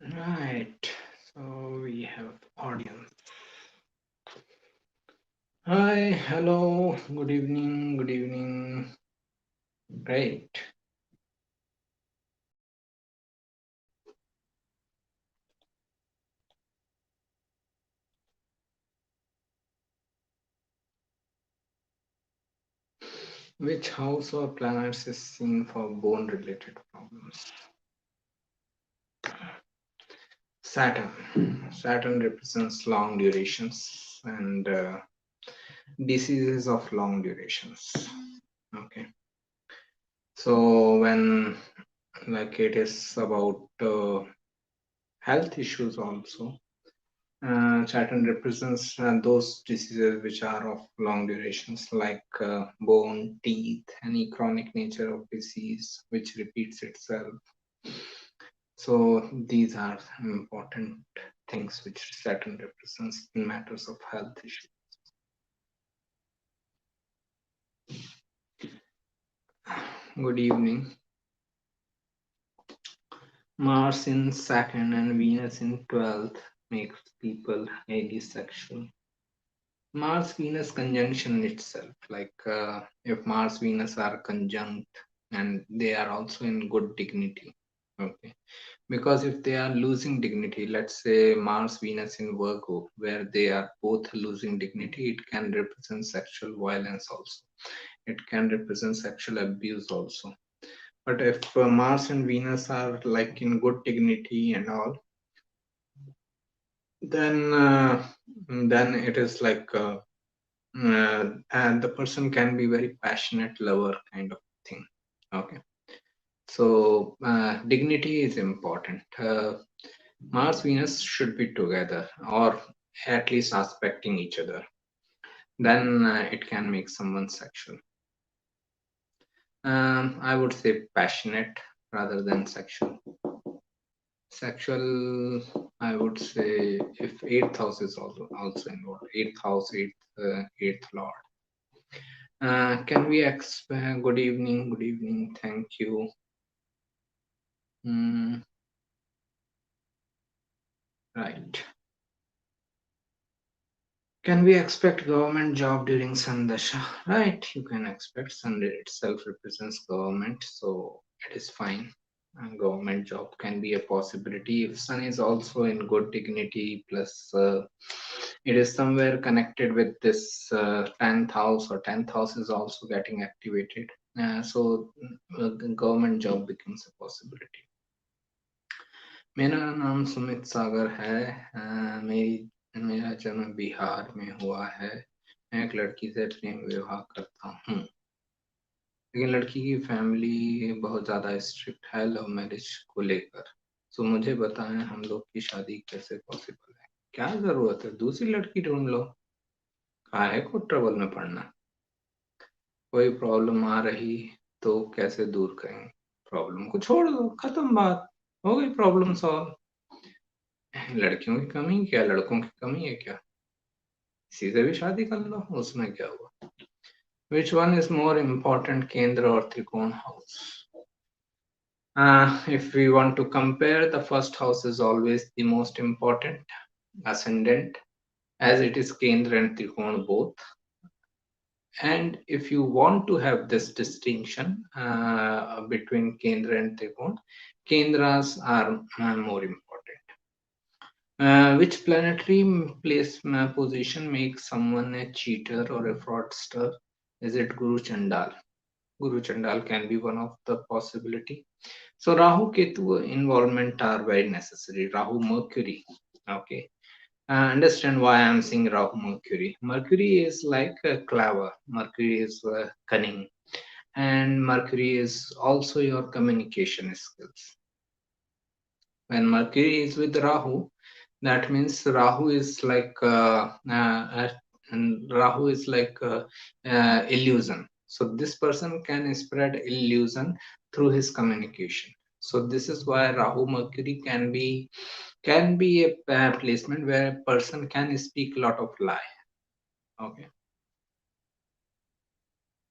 Right, so we have audience. Hi, hello, good evening, good evening. Great. Which house or planets is seen for bone related problems? Saturn. Saturn represents long durations and diseases of long durations. Okay. So when like it is about health issues also, Saturn represents those diseases which are of long durations, like bone, teeth, any chronic nature of disease which repeats itself. So these are important things which Saturn represents in matters of health issues. Good evening. Mars in second and Venus in 12th makes people highly sexual. Mars Venus conjunction itself, like if Mars Venus are conjunct and they are also in good dignity, okay, because if they are losing dignity, let's say Mars Venus in Virgo, where they are both losing dignity, it can represent sexual violence also, it can represent sexual abuse also. But if Mars and Venus are like in good dignity and all, then it is like and the person can be very passionate lover kind of thing. Okay, so dignity is important. Mars Venus should be together or at least aspecting each other, then it can make someone sexual. I would say passionate rather than sexual. Sexual, I would say, if eighth house is also involved, eighth house, eighth lord. Can we expect? Good evening, good evening. Thank you. Right. Can we expect government job during Sandasha? Right, you can expect. Sun itself represents government, so it is fine. Government job can be a possibility if Sun is also in good dignity, plus it is somewhere connected with this 10th house, or 10th house is also getting activated. So government job becomes a possibility. मेरा नाम सुमित सागर है। मेरा जन्म बिहार में हुआ है। मैं एक लड़की से प्रेम विवाह करता हूँ, लेकिन लड़की की फैमिली बहुत ज़्यादा स्ट्रिक्ट है लव मैरिज को लेकर। सो मुझे बताएं हम लोग की शादी कैसे पॉसिबल है? क्या ज़रूरत है, दूसरी लड़की ढूंढ लो, काहे को ट्रबल में पड़ना। कोई प्रॉब्लम आ रही तो कैसे दूर करेंगे? प्रॉब्लम को छोड़ दो, खत्म बात, हो गई प्रॉब्लम सॉल्व। लड़कियों की कमी क्या, लड़कों की कमी है क्या? सीधे भी शादी कर लो, उसमें क्या हुआ? Which one is more important, Kendra or Trikona house? If we want to compare, the first house is always the most important, ascendant, as it is Kendra and Trikona both. And if you want to have this distinction between Kendra and Trikona, Kendras are more important. Which planetary place position makes someone a cheater or a fraudster? Is it Guru Chandal? Guru Chandal can be one of the possibility. So Rahu Ketu involvement are very necessary. Rahu Mercury, okay, Understand why I'm saying Rahu Mercury. Mercury is like clever. Mercury is cunning, and Mercury is also your communication skills. When Mercury is with Rahu, that means Rahu is like and Rahu is like illusion. So this person can spread illusion through his communication. So this is why Rahu Mercury can be a placement where a person can speak a lot of lie. Okay.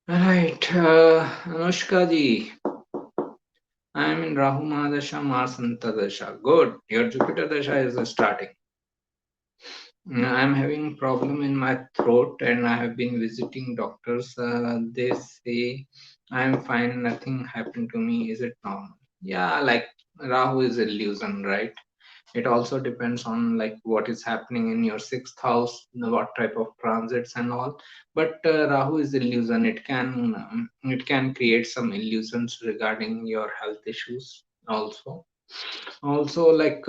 Right, Anushka ji, I am in Rahu Mahadasha, Mars Antardasha. Good, your Jupiter Dasha is starting. I'm having problem in my throat and I have been visiting doctors. They say I'm fine, nothing happened to me. Is it normal? Yeah, like Rahu is illusion, right? It also depends on like what is happening in your sixth house, what type of transits and all. But Rahu is illusion. It can create some illusions regarding your health issues also. Also, like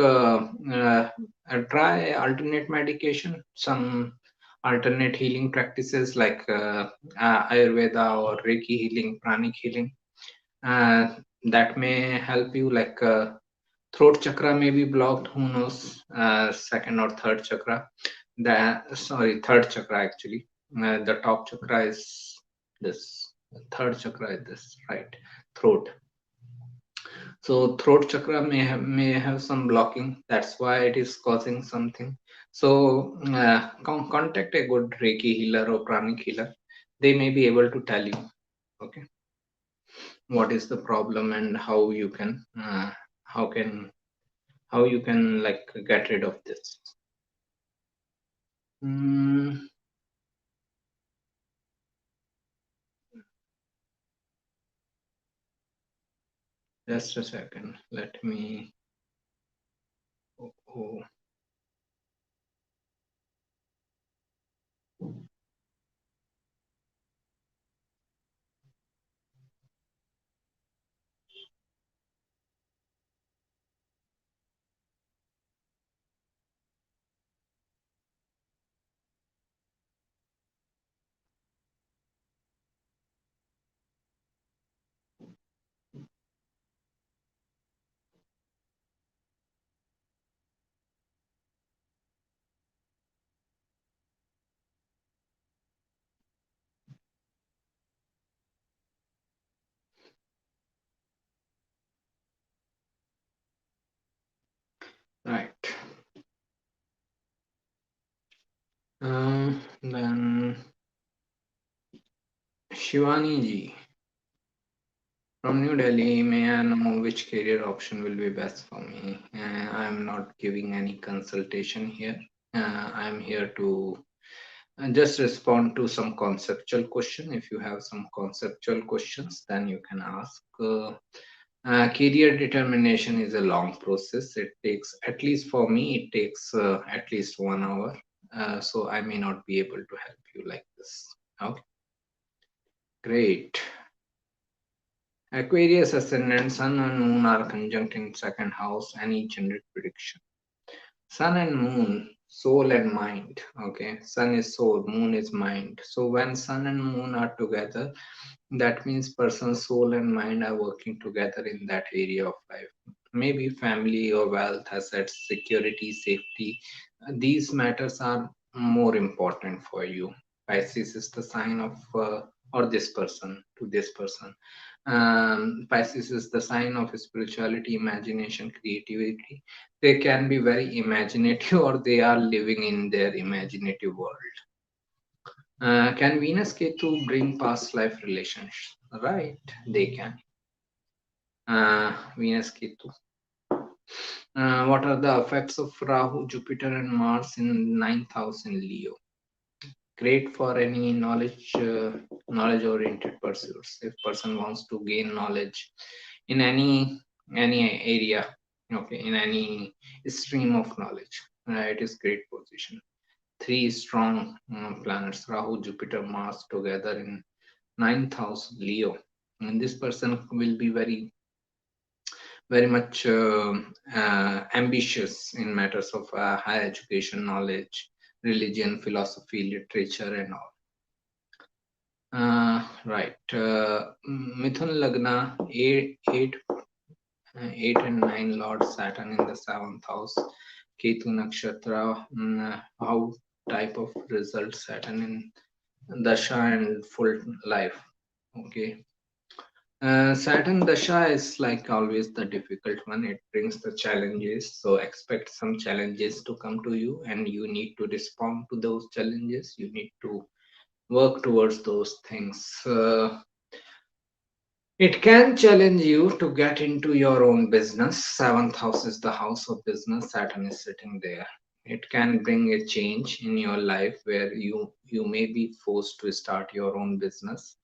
try alternate medication, some alternate healing practices like Ayurveda or Reiki healing, pranic healing. Uh, that may help you. Like throat chakra may be blocked. Who knows? Second or third chakra. Third chakra actually. The top chakra is this. The third chakra is this. Right, throat. So throat chakra may have some blocking. That's why it is causing something. So contact a good Reiki healer or pranic healer. They may be able to tell you, okay, what is the problem and how can how you can like get rid of this. Mm, just a second. Let me. Oh, oh, right. Then Shivani ji. From New Delhi, may I know which career option will be best for me? I am not giving any consultation here. I am here to just respond to some conceptual question. If you have some conceptual questions, then you can ask. Career determination is a long process. It takes, at least for me, it takes at least 1 hour. So I may not be able to help you like this. Okay, great. Aquarius ascendant, Sun and Moon are conjunct in second house. Any general prediction? Sun and Moon, soul and mind. Okay, Sun is soul, Moon is mind. So when Sun and Moon are together, that means person's soul and mind are working together in that area of life. Maybe family or wealth, assets, security, safety. These matters are more important for you. Pisces is the sign of, or this person to this person. Pisces is the sign of spirituality, imagination, creativity. They can be very imaginative or they are living in their imaginative world. Can Venus Ketu bring past life relations? Right, they can. Venus Ketu. What are the effects of Rahu, Jupiter, and Mars in ninth house in Leo? Great for any knowledge-oriented pursuits. If person wants to gain knowledge in any area, okay, in any stream of knowledge, it is great position. Three strong planets, Rahu, Jupiter, Mars together in ninth house Leo, and this person will be very much ambitious in matters of higher education, knowledge, religion, philosophy, literature, and all. Right. Mithun Lagna, 8 and 9 Lord Saturn in the 7th house, Ketu Nakshatra, how type of result Saturn in Dasha and full life. Okay. Saturn Dasha is like always the difficult one. It brings the challenges. So expect some challenges to come to you, and you need to respond to those challenges. You need to work towards those things. It can challenge you to get into your own business. Seventh house is the house of business. Saturn is sitting there. It can bring a change in your life where you may be forced to start your own business.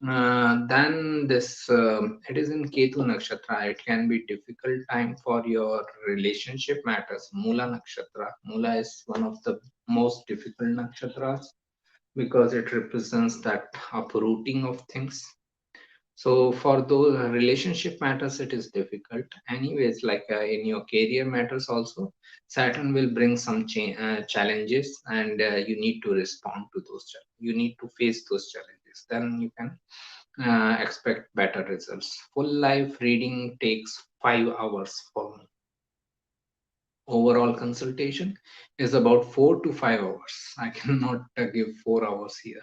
Then this it is in Ketu Nakshatra. It can be difficult time for your relationship matters. Mula Nakshatra. Mula is one of the most difficult nakshatras because it represents that uprooting of things. So for those relationship matters, it is difficult. Anyways, like in your career matters also, Saturn will bring some challenges, and you need to respond to those. You need to face those challenges. Then you can expect better results. Full life reading takes 5 hours for me. Overall consultation is about 4 to 5 hours. I cannot give 4 hours here.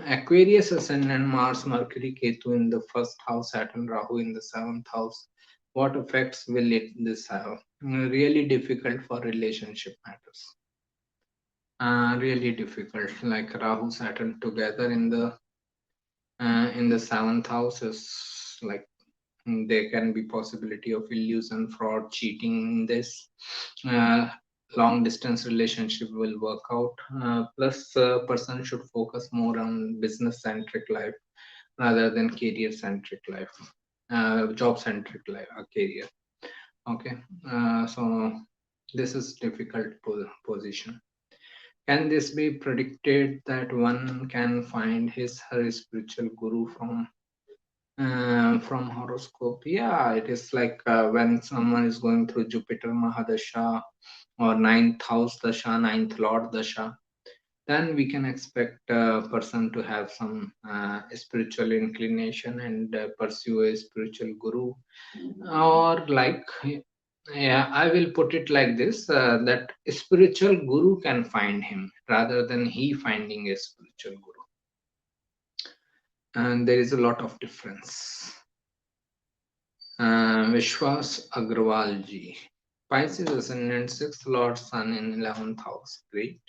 Aquarius ascendant Mars, Mercury, Ketu in the first house, Saturn, Rahu in the 7th house. What effects will this have? Really difficult for relationship matters. Really difficult. Like Rahu, Saturn together in the 7th house is like there can be possibility of illusion, fraud, cheating in this. Uh, Long distance relationship will work out. Plus, person should focus more on business centric life rather than career centric life, job centric life, career. Okay, so this is difficult position. Can this be predicted that one can find his her spiritual guru from horoscope? Yeah, it is like when someone is going through Jupiter Mahadasha or ninth house dasha, ninth lord dasha, then we can expect a person to have some spiritual inclination and pursue a spiritual guru, or like, yeah, I will put it like this, that spiritual guru can find him rather than he finding a spiritual guru, and there is a lot of difference. Vishwas Agrawal ji, Pisces ascendant, 6th Lord Sun in 11th house, great,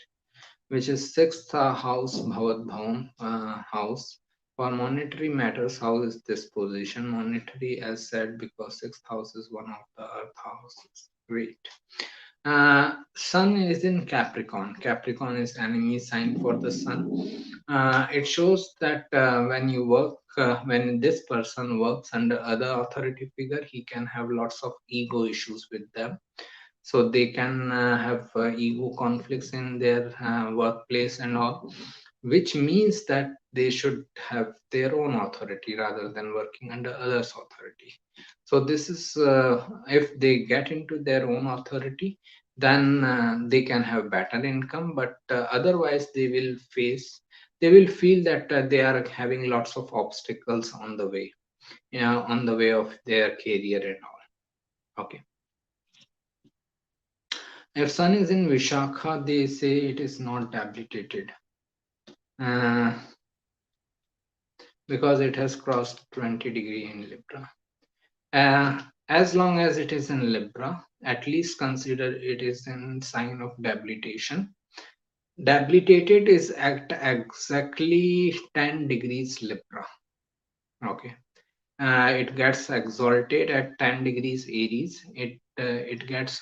which is 6th house, Bhavat Bhavam house. For monetary matters, how is this position? Monetary, as said, because 6th house is one of the earth houses. Great. Sun is in Capricorn. Capricorn is enemy sign for the Sun. It shows that when you work, when this person works under other authority figure, he can have lots of ego issues with them. So they can have ego conflicts in their workplace and all, which means that they should have their own authority rather than working under others' authority. So this is if they get into their own authority, then they can have better income, but otherwise they will feel that they are having lots of obstacles on the way, on the way of their career and all. Okay. If Sun is in Vishakha, they say it is not debilitated uh, because it has crossed 20 degree in Libra. As long as it is in Libra, at least consider it is in sign of debilitation. Debilitated is at exactly 10 degrees Libra. Okay. It gets exalted at 10 degrees Aries. It gets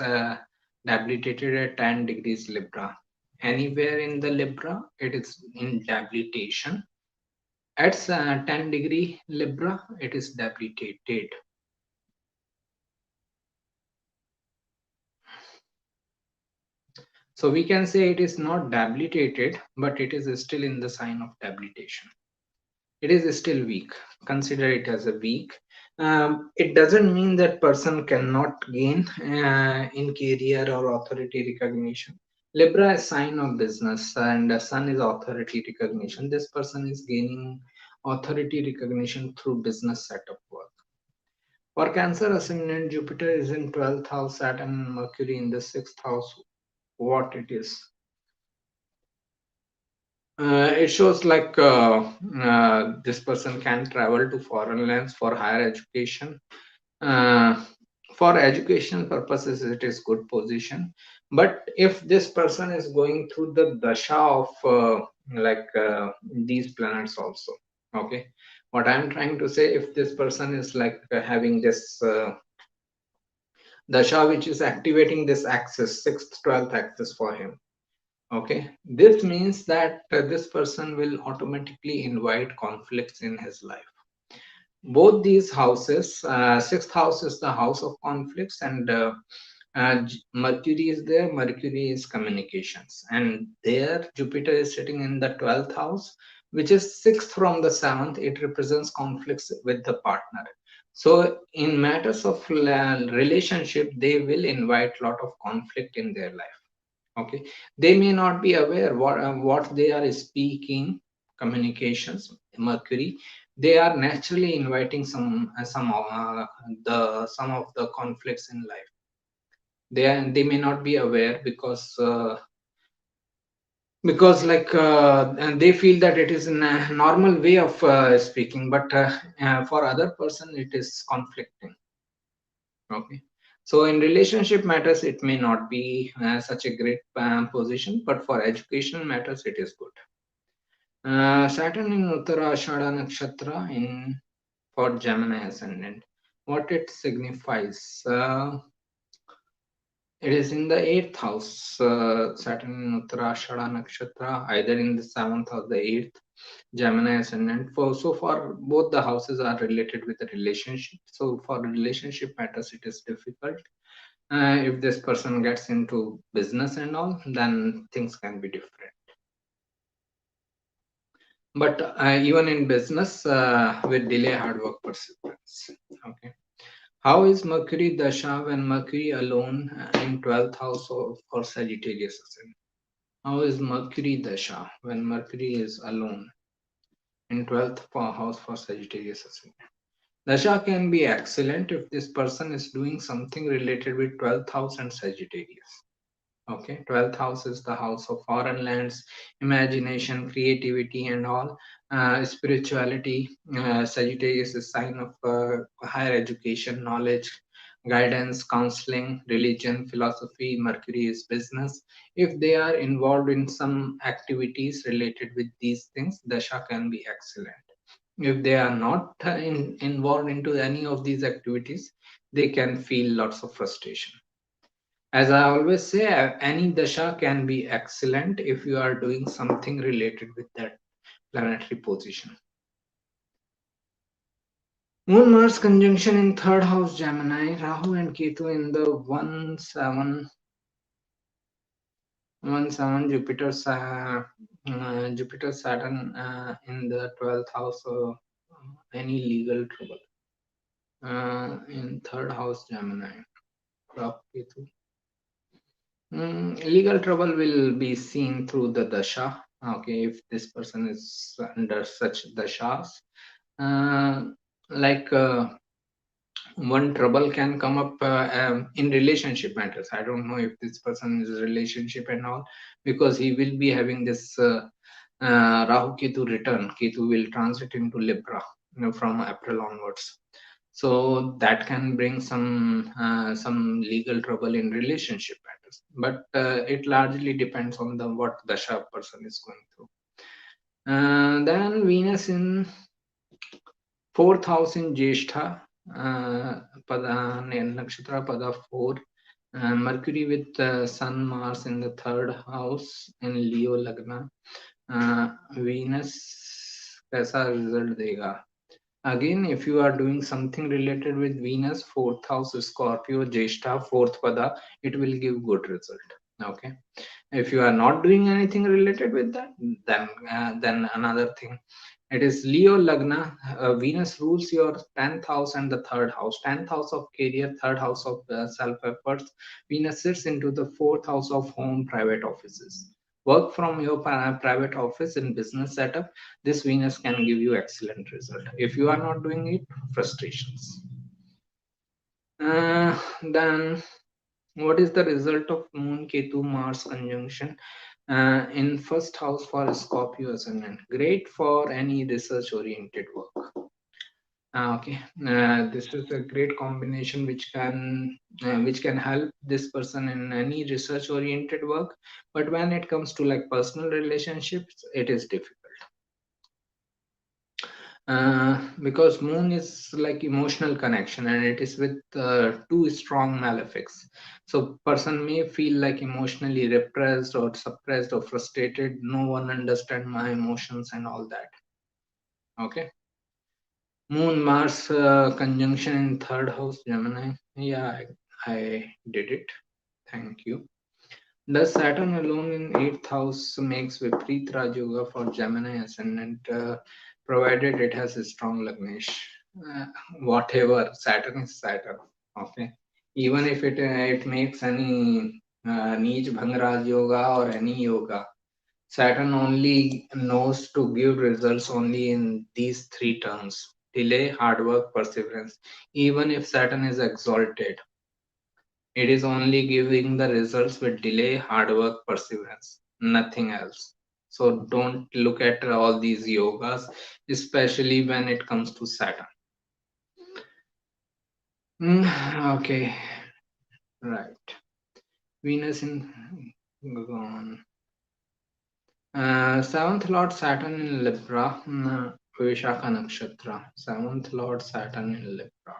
debilitated at 10 degrees Libra. Anywhere in the Libra, it is in debilitation. At 10 degree Libra, it is debilitated. So we can say it is not debilitated, but it is still in the sign of debilitation. it is still weak. Consider it as a weak. It doesn't mean that person cannot gain in career or authority recognition. Libra is sign of business and Sun is authority recognition. This person is gaining authority recognition through business setup work. For Cancer ascendant, Jupiter is in 12th house, Saturn and Mercury in the 6th house. What it is? It shows like this person can travel to foreign lands for higher education. Uh, for education purposes, it is good position. But if this person is going through the dasha of these planets also, okay. What I'm trying to say, if this person is like having this dasha which is activating this axis, 6th, 12th axis for him. Okay, this means that this person will automatically invite conflicts in his life. Both these houses, 6th house is the house of conflicts, and Mercury is there. Mercury is communications, and there Jupiter is sitting in the 12th house, which is 6th from the 7th. It represents conflicts with the partner. So, in matters of relationship, they will invite a lot of conflict in their life. Okay, they may not be aware what they are speaking. Communications, Mercury, they are naturally inviting some of the conflicts in life. They may not be aware because and they feel that it is a normal way of speaking, but for other person it is conflicting. Okay, so in relationship matters it may not be such a great position, but for education matters it is good. Saturn in Uttarakhand Nakshatra in for Gemini ascendant. What it signifies? It is in the 8th house. Saturn in Uttarakhand Nakshatra, either in the 7th or the 8th. Gemini ascendant. For so far, both the houses are related with the relationship. So for relationship matters, it is difficult. If this person gets into business and all, then things can be different. But even in business, with delay, hard work, perseverance. Okay. How is Mercury Dasha when Mercury alone in 12th house for Sagittarius ascendant? How is Mercury Dasha when Mercury is alone in 12th house for Sagittarius ascendant? Dasha can be excellent if this person is doing something related with 12th house and Sagittarius. Okay, 12th house is the house of foreign lands, imagination, creativity, and all. Spirituality. Sagittarius is sign of higher education, knowledge, guidance, counseling, religion, philosophy. Mercury is business. If they are involved in some activities related with these things, Dasha can be excellent. If they are not involved into any of these activities, they can feel lots of frustration. As I always say, any dasha can be excellent if you are doing something related with that planetary position. Moon Mars conjunction in 3rd house Gemini, Rahu and Ketu in the 1-7 Jupiter Jupiter Saturn in the 12th house. Any legal trouble in 3rd house Gemini, Rahu Ketu. Legal trouble will be seen through the dasha. Okay, if this person is under such dashas, uh, like one trouble can come up in relationship matters. I don't know if this person is relationship and all, because he will be having this Rahu Ketu return. Ketu will transit into Libra, from April onwards. So that can bring some legal trouble in relationship matters, but it largely depends on the what dasha person is going through. Then Venus in 4th house in Jyeshtha, pada nakshatra pada 4. Mercury with Sun Mars in the 3rd house in Leo Lagna. Venus कैसा result देगा? Again, if you are doing something related with Venus, 4th house Scorpio, Jyeshtha, 4th pada, it will give good result. Okay. If you are not doing anything related with that, then another thing. It is Leo Lagna. Venus rules your 10th house and the third house. 10th house of career, third house of self efforts. Venus sits into the fourth house of home, private offices. Work from your private office in business setup. This Venus can give you excellent result. If you are not doing it, frustrations. Then what is the result of Moon Ketu Mars conjunction in first house for Scorpio ascendant? Great for any research oriented work. Okay, this is a great combination which can help this person in any research oriented work. But when it comes to like personal relationships, it is difficult. Because moon is like emotional connection and it is with two strong malefics, so person may feel like emotionally repressed or suppressed or frustrated, no one understand my emotions and all that. Okay, moon Mars conjunction in third house Gemini. Yeah, I did it, thank you. Does Saturn alone in eighth house makes Vipreet Raj Yoga for Gemini ascendant, provided it has a strong Lagnesh? Uh, Whatever, Saturn is Saturn. Okay, even if it makes any Neej Bhangraj Yoga or any yoga, Saturn only knows to give results only in these three terms: delay, hard work, perseverance. Even if Saturn is exalted, it is only giving the results with delay, hard work, perseverance, nothing else. So don't look at all these yogas, especially when it comes to Saturn. Okay, right. Venus in gone. Seventh Lord Saturn in Libra, Vishakha Nakshatra. Seventh Lord Saturn in Libra.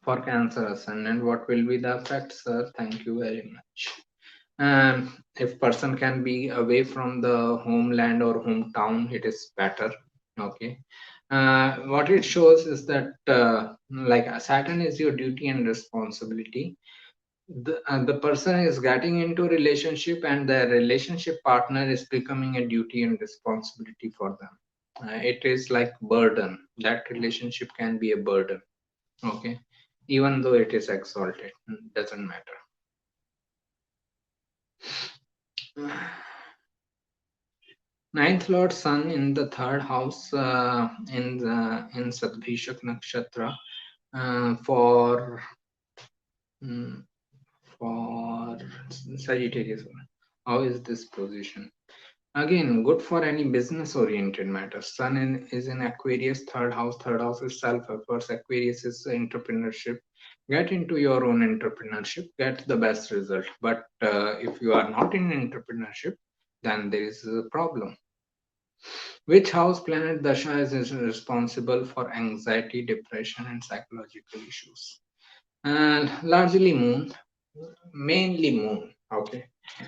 For Cancer Ascendant, what will be the effect, sir? Thank you very much. If person can be away from the homeland or hometown, it is better. Okay, what it shows is that like Saturn is your duty and responsibility. The person is getting into relationship and the relationship partner is becoming a duty and responsibility for them. It is like burden. That relationship can be a burden. Okay, even though it is exalted, doesn't matter. Ninth Lord Sun in the third house, in Sadbhishak Nakshatra, for mm, for Sagittarius. How is this position? Again, good for any business oriented matters. Sun is in Aquarius, third house. Third house is self efforts. Aquarius is entrepreneurship. Get into your own entrepreneurship, get the best result. But if you are not in entrepreneurship, then there is a problem. Which house planet Dasha is responsible for anxiety, depression, and psychological issues? And largely Moon, mainly Moon. Okay.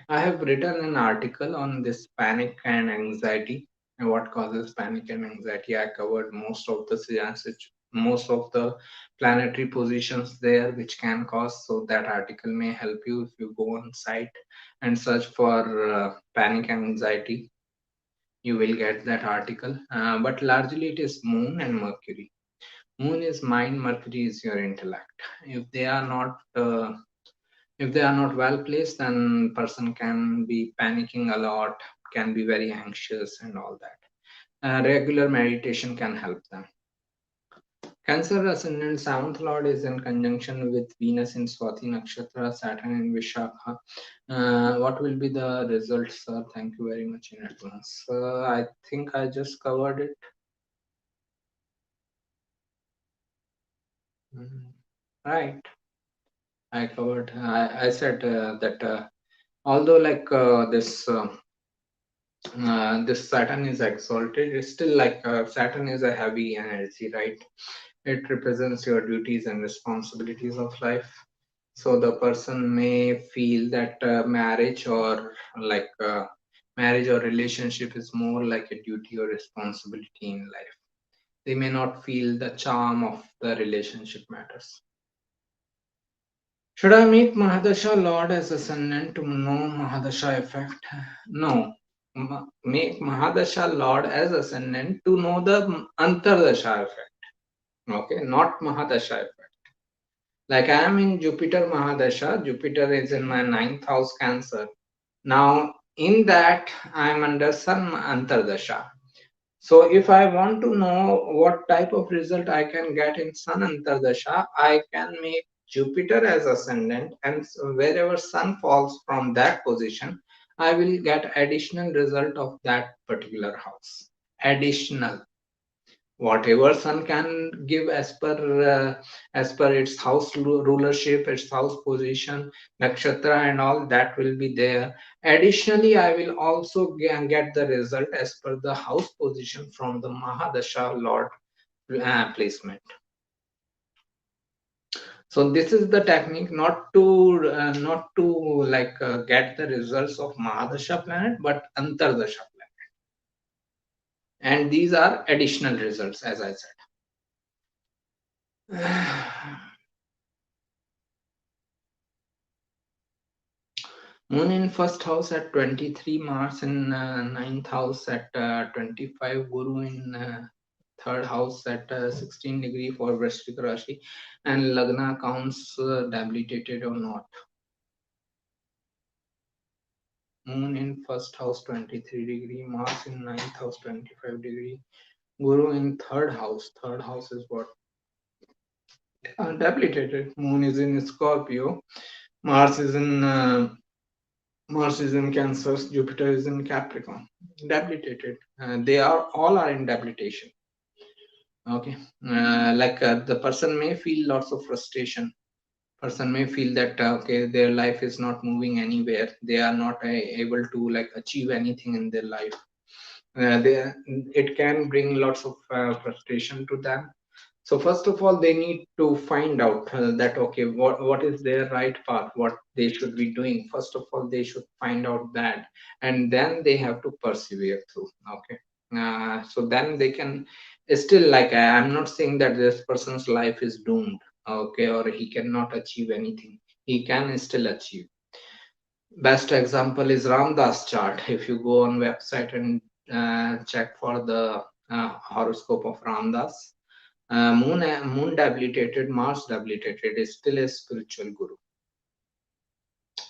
I have written an article on this panic and anxiety and what causes panic and anxiety. I covered most of the planetary positions there which can cause. So that article may help you if you go on site and search for panic and anxiety. You will get that article. But largely it is Moon and Mercury. Moon is mind, Mercury is your intellect. If they are not well placed, then person can be panicking a lot, can be very anxious and all that. Regular meditation can help them. Cancer ascendant seventh lord is in conjunction with Venus in Swathi Nakshatra, Saturn in Vishakha. What will be the results, sir? Thank you very much in advance. I think I just covered it. Mhm. Right. I covered. I said that although like this Saturn is exalted, it's still like Saturn is a heavy energy, right? It represents your duties and responsibilities of life. So the person may feel that like marriage or relationship is more like a duty or responsibility in life. They may not feel the charm of the relationship matters. Should I make Mahadasha Lord as ascendant to know Mahadasha effect? No. Make Mahadasha Lord as ascendant to know the Antardasha effect. Okay, not Mahadasha effect. Like I am in Jupiter Mahadasha, Jupiter is in my ninth house Cancer. Now, in that, I am under Sun Antardasha. So, if I want to know what type of result I can get in Sun Antardasha, I can make Jupiter as ascendant, and wherever Sun falls from that position, I will get additional result of that particular house. Additional, whatever Sun can give as per its house rulership, its house position, nakshatra and all, that will be there. Additionally, I will also get the result as per the house position from the Mahadasha Lord placement. So this is the technique, not to like get the results of Mahadasha planet, but Antardasha planet, and these are additional results, as I said. Moon in first house at 23, Mars in ninth house at 25, Guru in third house at 16 degree for Vrishchika Rashi, and Lagna counts debilitated or not. Moon in first house 23 degree, Mars in ninth house 25 degree, Guru in third house. Third house is what? Debilitated. Moon is in Scorpio, Mars is in Mars is in Cancer, Jupiter is in Capricorn. Debilitated. They are all are in debilitation. Okay, the person may feel lots of frustration. Person may feel that okay, their life is not moving anywhere. They are not able to like achieve anything in their life. It can bring lots of frustration to them. So first of all, they need to find out that okay, what is their right path, what they should be doing. First of all, they should find out that, and then they have to persevere through. Okay, so then they can still like I'm not saying that this person's life is doomed. Okay, or he cannot achieve anything. He can still achieve. Best example is Ramdas chart. If you go on website and check for the horoscope of Ramdas, moon debilitated, Mars debilitated is still a spiritual guru.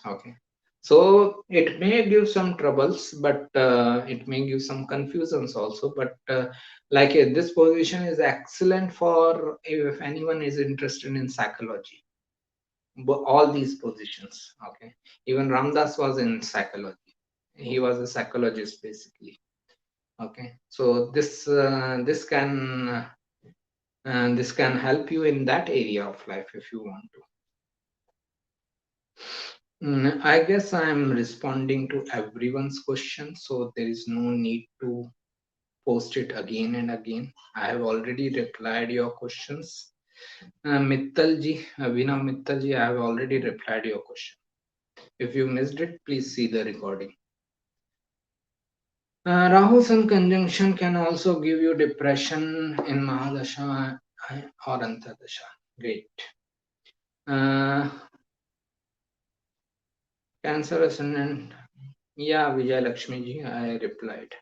Okay, so it may give some troubles, but it may give some confusions also. But this position is excellent for if anyone is interested in psychology. All these positions. Okay, even Ramdas was in psychology. He was a psychologist basically. Okay, so this can help you in that area of life if you want to. I guess I'm responding to everyone's question, so there is no need to post it again and again. I have already replied your questions. Mittalji, Abhinav Mittalji, I have already replied your question. If you missed it, please see the recording. Rahu Sun conjunction can also give you depression in Mahadasha or Antardasha. Great. Cancer ascendant. Yeah, Vijay Lakshmi ji, I replied.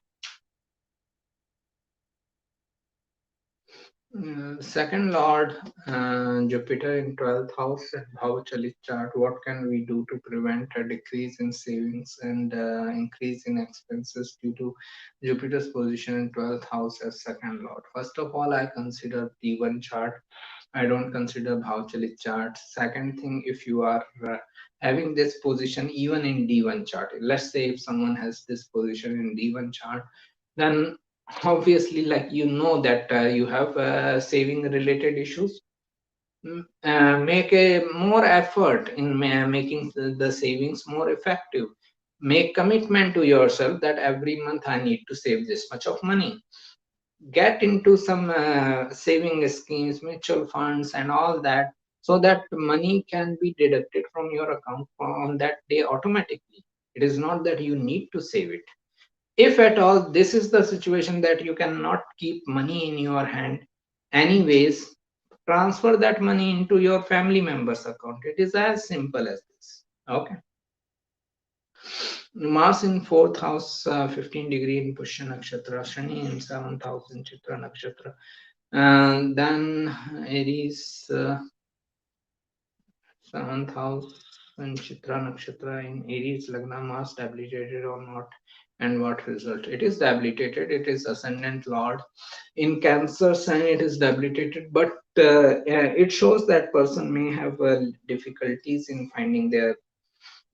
Second Lord, Jupiter in 12th house and Bhavachalit chart. What can we do to prevent a decrease in savings and increase in expenses due to Jupiter's position in 12th house as second Lord? First of all, I consider D1 chart. I don't consider Bhavachalit chart. Second thing, if you are having this position even in D1 chart, let's say if someone has this position in D1 chart, then obviously that you have saving related issues. Make a more effort in making the savings more effective. Make commitment to yourself that every month I need to save this much of money. Get into some saving schemes, mutual funds and all that, so that money can be deducted from your account on that day automatically. It is not that you need to save it. If at all this is the situation that you cannot keep money in your hand anyways, transfer that money into your family member's account. It is as simple as this. Okay. Mars in fourth house, 15 degree in Pushya Nakshatra, Shani in seventh house in Chitra Nakshatra, and then Aries, seventh house in Chitra Nakshatra in Aries Lagna, Mars debilitated or not, and what result? It is debilitated, it is Ascendant Lord. In Cancer sign, it is debilitated, but it shows that person may have difficulties in finding their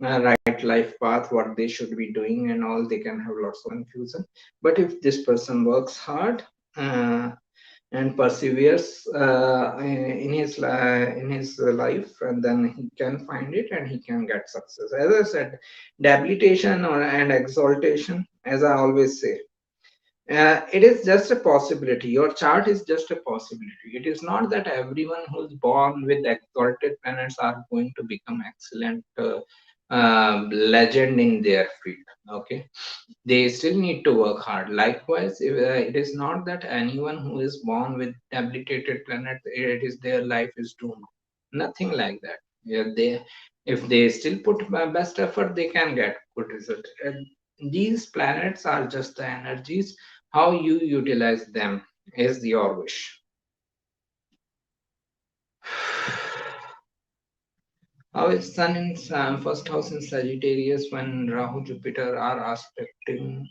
right life path, what they should be doing, and all. They can have lots of confusion. But if this person works hard uh, and perseveres in his life, and then he can find it and he can get success. As I said, debilitation or and exaltation, as I always say, it is just a possibility. Your chart is just a possibility. It is not that everyone who's born with exalted planets are going to become excellent legend in their field. Okay, they still need to work hard. Likewise, it is not that anyone who is born with debilitated planet, it is their life is doomed. Nothing like that. Yeah, if they still put best effort, they can get good result. These planets are just the energies. How you utilize them is your wish. How is Sun in first house in Sagittarius when Rahu Jupiter are aspecting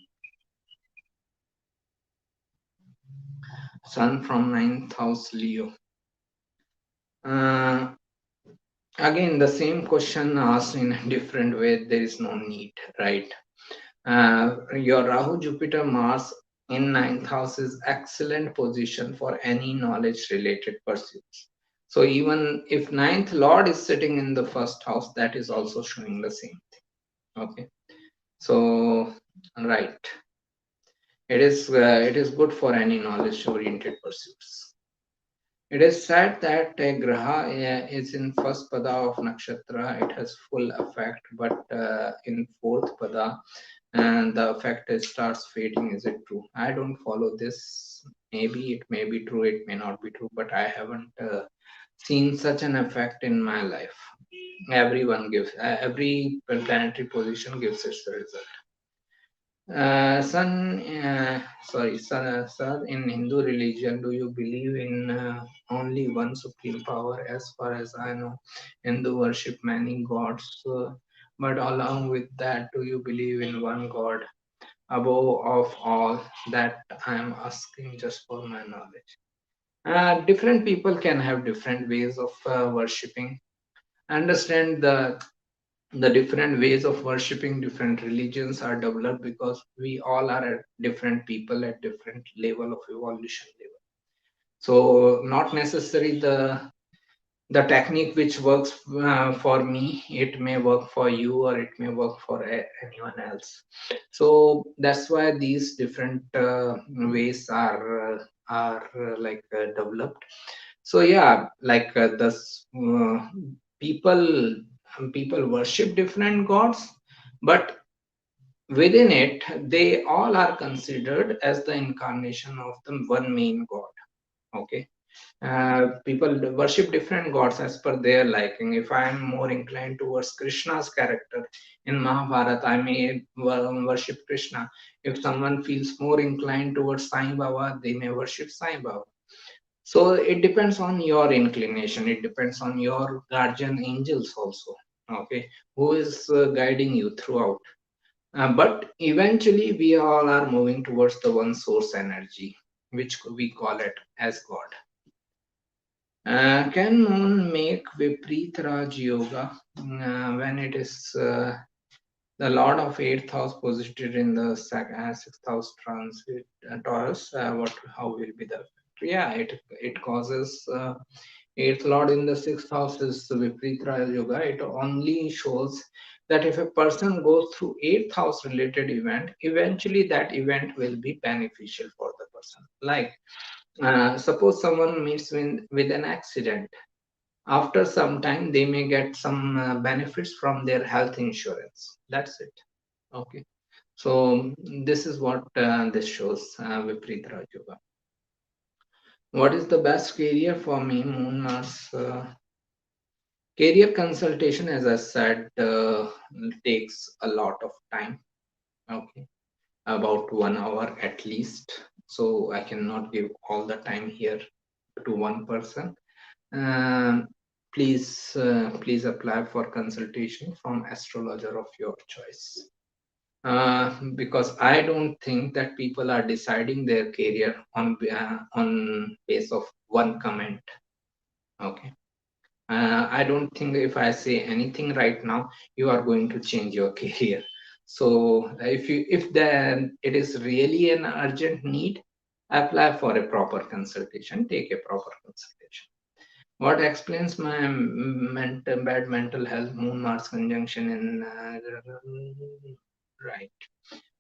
Sun from ninth house Leo? Uh, Again, the same question asked in a different way. There is no need, right? Your Rahu Jupiter Mars in ninth house is excellent position for any knowledge related pursuits. So even if ninth Lord is sitting in the first house, that is also showing the same thing. Okay, so right, it is good for any knowledge oriented pursuits. It is said that a graha is in first pada of nakshatra, it has full effect, but in fourth pada, and the effect starts fading. Is it true? I don't follow this. Maybe it may be true, it may not be true, but I haven't seen such an effect in my life. Everyone gives, every planetary position gives its result. Sun, sir, in Hindu religion, do you believe in only one supreme power? As far as I know, Hindu worship many gods, but along with that, do you believe in one God above of all? That I am asking just for my knowledge. Different people can have different ways of worshipping. Understand the different ways of worshipping different religions are developed because we all are at different people at different level of evolution level. So not necessarily the technique which works for me, it may work for you or it may work for anyone else. So that's why these different ways are developed. So yeah, like this people people worship different gods, but within it they all are considered as the incarnation of the one main god. Okay, people worship different gods as per their liking. If I am more inclined towards Krishna's character in Mahabharata, I may worship Krishna. If someone feels more inclined towards Sai Baba, they may worship Sai Baba. So it depends on your inclination. It depends on your guardian angels also. Okay, who is guiding you throughout. But eventually, we all are moving towards the one source energy, which we call it as God. Can one make Vipreet Raj Yoga when it is the Lord of eighth house posited in the sixth house transit Taurus? How will be the effect? Yeah, it causes eighth Lord in the sixth house is Vipreet Raj Yoga. It only shows that if a person goes through eighth house related event, eventually that event will be beneficial for the person. Like suppose someone meets with an accident. After some time, they may get some benefits from their health insurance. That's it. Okay. So this is what this shows, Vipreet Raj Yoga. What is the best career for me? Moon Mars. Career consultation, as I said, takes a lot of time. Okay, about 1 hour at least. So I cannot give all the time here to one person. Um, please apply for consultation from astrologer of your choice. Because I don't think that people are deciding their career on base of one comment. Okay. I don't think if I say anything right now, you are going to change your career. So if then it is really an urgent need, apply for a proper consultation. Take a proper consultation. What explains my bad mental health? Moon Mars conjunction in right.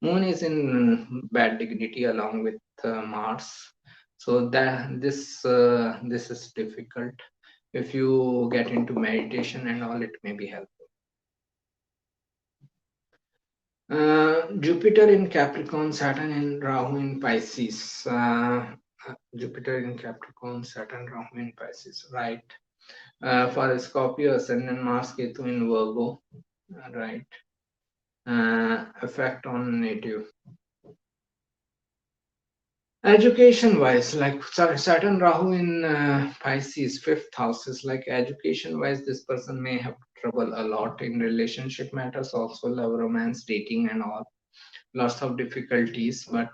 Moon is in bad dignity along with Mars, so that this is difficult. If you get into meditation and all, it may be helpful. Jupiter in Capricorn, Saturn in Rahu in Pisces. Jupiter in Capricorn, Saturn, Rahu in Pisces. Right. For Scorpio, Ascendant, Mars, Ketu in Virgo. Right. Effect on native. Education wise, like Saturn Rahu in Pisces, fifth house is like education wise, this person may have trouble a lot in relationship matters, also love, romance, dating, and all. Lots of difficulties, but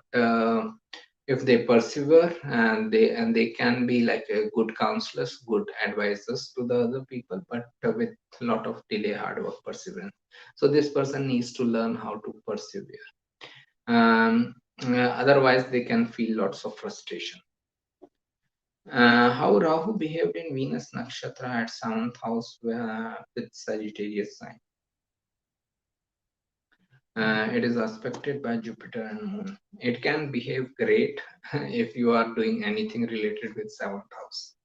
if they persevere and they can be like a good counselors, good advisors to the other people, but with a lot of delay, hard work, perseverance. So this person needs to learn how to persevere. Otherwise, they can feel lots of frustration. How Rahu behaved in Venus Nakshatra at 7th house with Sagittarius sign. It is aspected by Jupiter and Moon. It can behave great if you are doing anything related with 7th house.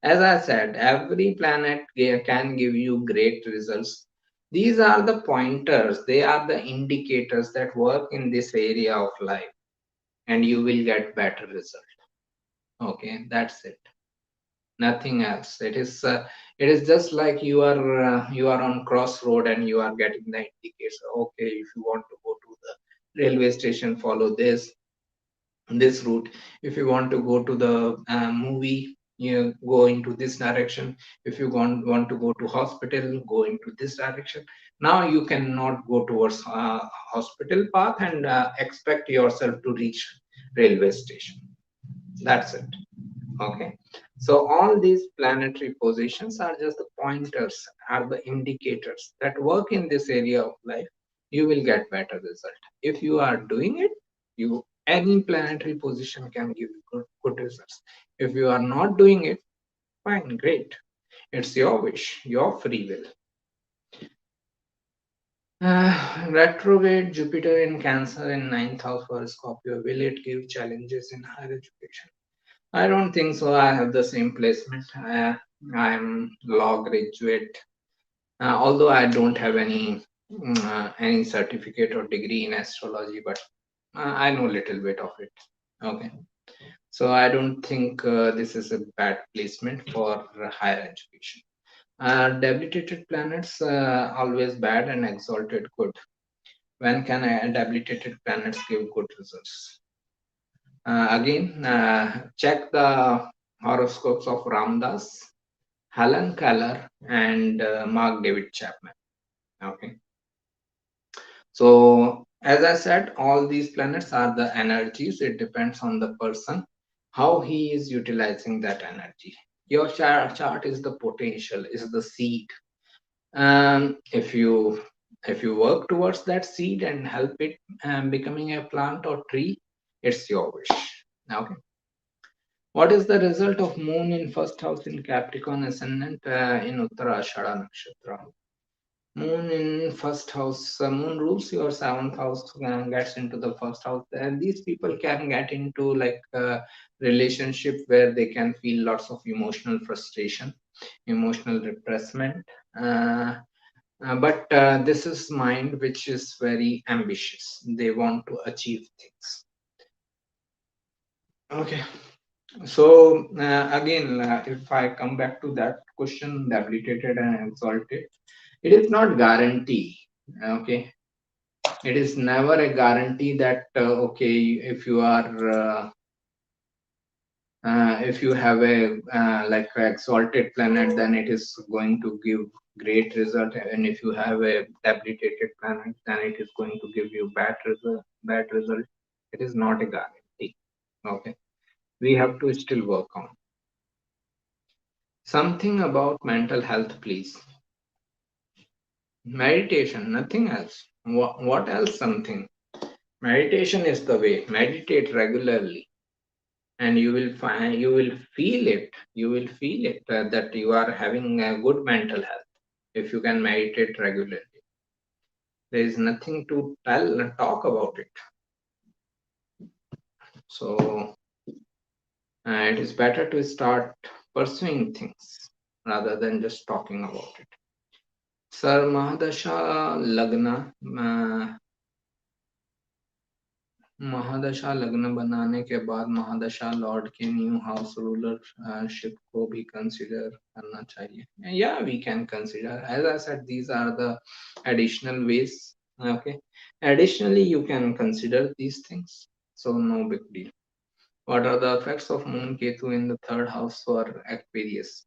As I said, every planet can give you great results. These are the pointers, they are the indicators that work in this area of life, and you will get better result. Okay, that's it. Nothing else. It is just like you are on crossroad and you are getting the indicators. Okay, if you want to go to the railway station, follow this route. If you want to go to the movie, you go into this direction. If you want to go to hospital, go into this direction. Now you cannot go towards hospital path and expect yourself to reach railway station. That's it. Okay, so all these planetary positions are just the pointers, are the indicators that work in this area of life. You will get better result if you are doing it. You Any planetary position can give you good results. If you are not doing it, fine, great. It's your wish, your free will. Retrograde Jupiter in Cancer in 9th house for Scorpio. Will it give challenges in higher education? I don't think so. I have the same placement. I'm law graduate, although I don't have any certificate or degree in astrology, but I know a little bit of it. Okay, so I don't think this is a bad placement for higher education. Debilitated planets always bad and exalted good. When can debilitated planets give good results? Again, check the horoscopes of Ramdas, Helen Keller, and Mark David Chapman. Okay. So, as I said, all these planets are the energies. It depends on the person, how he is utilizing that energy. Your chart is the potential, is the seed. If you work towards that seed and help it becoming a plant or tree, it's your wish. Okay. What is the result of Moon in first house in Capricorn Ascendant in Uttarakhand Nakshatra? Moon in first house, Moon rules your 7th house, gets into the first house, and these people can get into like a relationship where they can feel lots of emotional frustration, emotional repressment. Uh, but this is mind which is very ambitious. They want to achieve things. Okay. So again, if I come back to that question, debilitated and exalted, it is not guarantee. Okay, it is never a guarantee that okay, if you have a like a exalted planet, then it is going to give great result, and if you have a debilitated planet, then it is going to give you bad result. Bad result. It is not a guarantee. Okay, we have to still work on something about mental health, please. Meditation, nothing else. What else? Something. Meditation is the way. Meditate regularly, and you will find, you will feel it. You will feel it that you are having a good mental health if you can meditate regularly. There is nothing to talk about it. So it is better to start pursuing things rather than just talking about it. Sir, Mahadasha Lagna. महादशा लग्न बनाने के बाद महादशा Lord के new house rulership को भी consider करना चाहिए. Yeah, we can consider. As I said, these are the additional ways. Okay, additionally you can consider these things, so no big deal. What are the effects of moon ketu in the third house for Aquarius?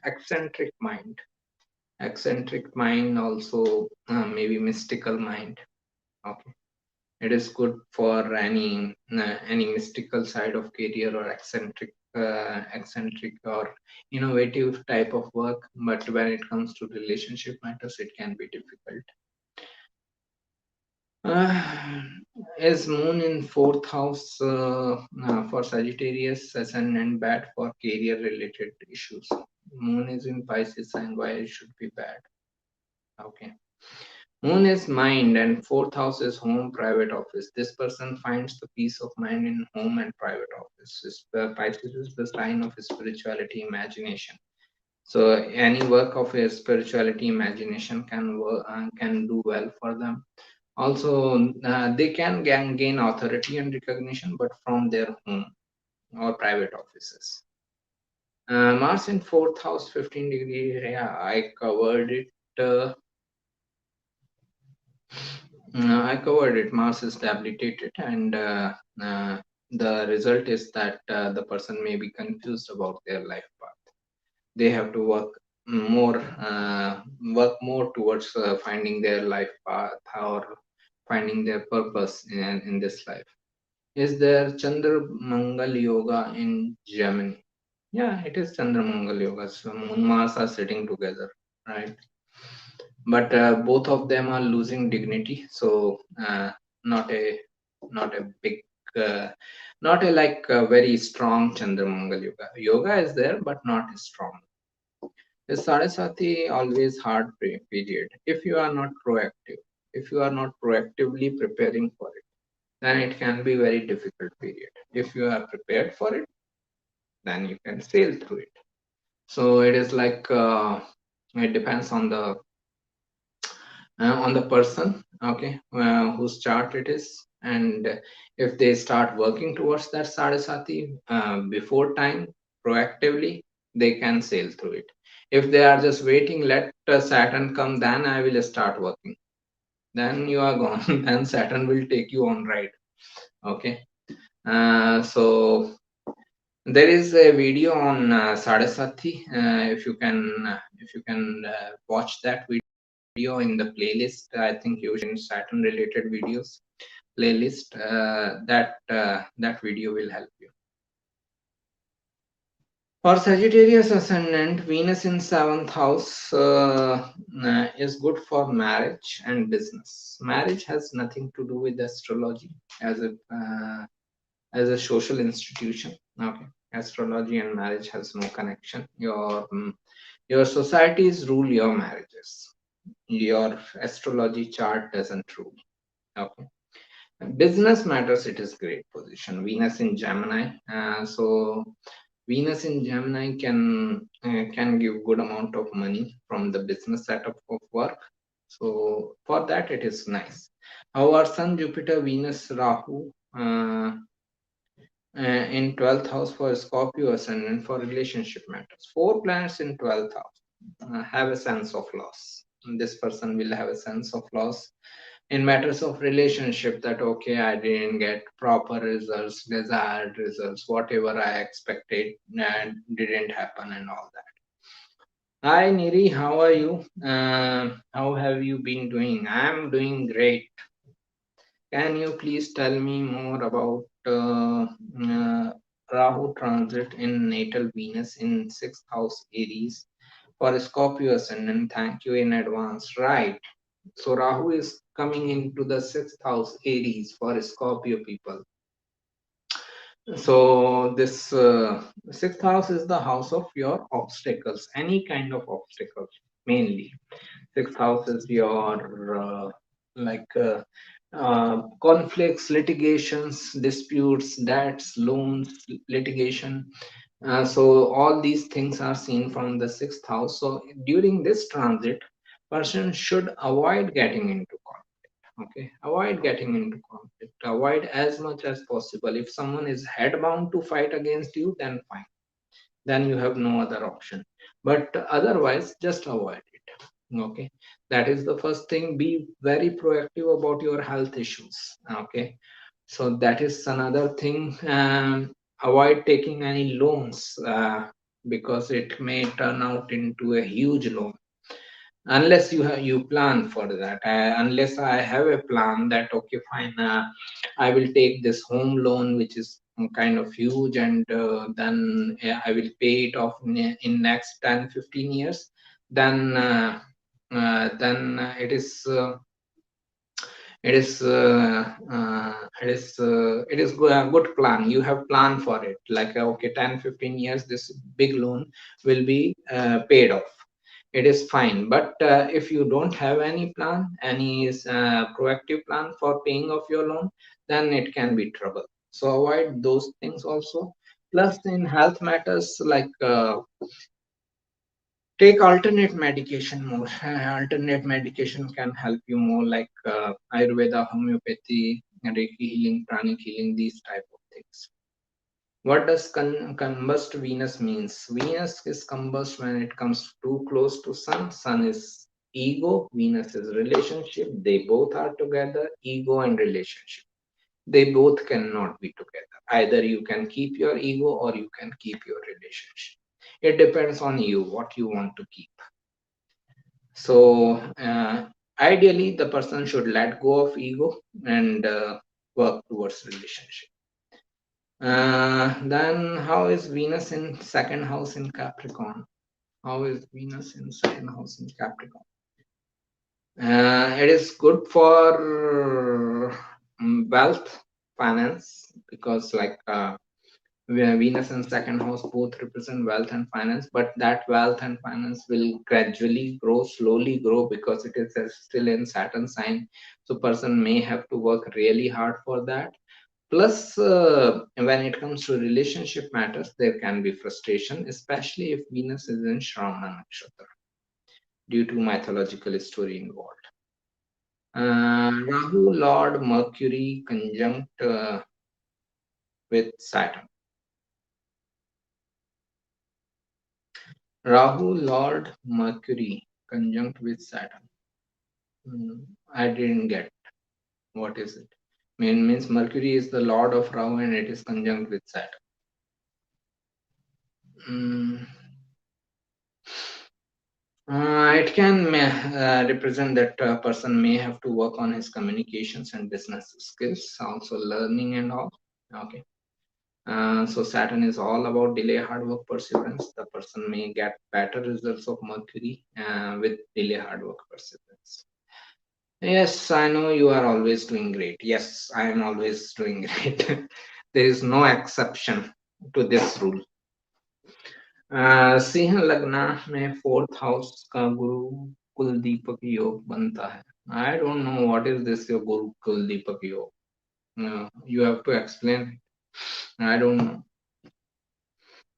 Eccentric mind. Eccentric mind, also maybe mystical mind. Okay, it is good for any mystical side of career or eccentric or innovative type of work, but when it comes to relationship matters, it can be difficult. uh, is moon in fourth house for Sagittarius ascendant bad for career related issues? Moon is in Pisces, and why it should be bad? Okay. Moon is mind, and fourth house is home, private office. This person finds the peace of mind in home and private office. Pisces is the sign of spirituality, imagination. So any work of a spirituality, imagination can do well for them. Also, they can gain authority and recognition, but from their home or private offices. Mars in fourth house, 15 degree. Yeah, I covered it. I covered it. Mars is debilitated, and the result is that the person may be confused about their life path. They have to more, work more towards finding their life path or finding their purpose in this life. Is there Chandra Mangal Yoga in Gemini? Yeah, it is Chandra Mangal Yoga. So Moon Mars are sitting together, right? But both of them are losing dignity, so not a not a big uh, not a like a very strong Chandramangal yoga is there, but not strong. The Saraswati always hard period if you are not proactive. If you are not proactively preparing for it, then it can be very difficult period. If you are prepared for it, then you can sail through it. So it is like it depends on the person, okay, whose chart it is, and if they start working towards that Saraswati before time, proactively, they can sail through it. If they are just waiting, let Saturn come, then I will start working, then you are gone. Then Saturn will take you on ride. Okay. So there is a video on Saraswati. If you can watch that video in the playlist. I think you should in Saturn related videos playlist. That video will help you. For Sagittarius ascendant, Venus in seventh house is good for marriage and business. Marriage has nothing to do with astrology as a social institution. Okay, astrology and marriage has no connection. Your societies rule your marriages. Your astrology chart doesn't rule. Okay. Business matters, it is great position. Venus in Gemini. So Venus in Gemini can give good amount of money from the business setup of work. So for that it is nice. However, Sun, Jupiter, Venus, Rahu, in 12th house for Scorpio ascendant for relationship matters. 4 planets in 12th house have a sense of loss. This person will have a sense of loss in matters of relationship, that okay, I didn't get proper results, desired results, whatever I expected and didn't happen and all that. Hi Niri, how are you? How have you been doing? I'm doing great. Can you please tell me more about Rahu transit in natal Venus in 6th house Aries for Scorpio ascendant? Thank you in advance. Right. So Rahu is coming into the 6th house Aries for Scorpio people. So this 6th house is the house of your obstacles, any kind of obstacles mainly. 6th house is your conflicts, litigations, disputes, debts, loans, litigation. So all these things are seen from the 6th house. So during this transit, person should avoid getting into conflict. Okay, avoid getting into conflict. Avoid as much as possible. If someone is head bound to fight against you, then fine. Then you have no other option. But otherwise, just avoid it. Okay, that is the first thing. Be very proactive about your health issues. Okay, so that is another thing. Avoid taking any loans because it may turn out into a huge loan unless you plan for that. Unless I have a plan that okay fine, I will take this home loan which is kind of huge, and then I will pay it off in next 10-15 years, then it is a good plan. You have planned for it, like okay, 10-15 years this big loan will be paid off. It is fine. But if you don't have any plan, any proactive plan for paying off your loan, then it can be trouble. So avoid those things also. Plus in health matters, like take alternate medication more. Alternate medication can help you more, like Ayurveda, homeopathy, Reiki healing, pranic healing, these type of things. What does combust Venus means? Venus is combust when it comes too close to Sun. Sun is ego, Venus is relationship. They both are together, ego and relationship. They both cannot be together. Either you can keep your ego or you can keep your relationship. It depends on you what you want to keep. So ideally, the person should let go of ego and work towards relationship. Then how is Venus in second house in Capricorn? How is Venus in second house in Capricorn? It is good for wealth, finance, because like Venus and second house both represent wealth and finance, but that wealth and finance will gradually grow, slowly grow, because it is still in Saturn sign. So person may have to work really hard for that. Plus, when it comes to relationship matters, there can be frustration, especially if Venus is in Shravana Nakshatra, due to mythological story involved. Rahu Lord Mercury conjunct with Saturn. Rahu Lord Mercury conjunct with Saturn. I didn't get. What is it? Means Mercury is the Lord of Rahu and it is conjunct with Saturn. It can represent that a person may have to work on his communications and business skills, also learning and all. Okay. So Saturn is all about delay, hard work, perseverance. The person may get better results of Mercury with delay, hard work, perseverance. Yes, I know you are always doing great. Yes, I am always doing great. There is no exception to this rule. Singh लग्ना में 4th house का गुरु कुल दीपक योग बनता है. I don't know what is this your guru कुल दीपक योग. You have to explain. I don't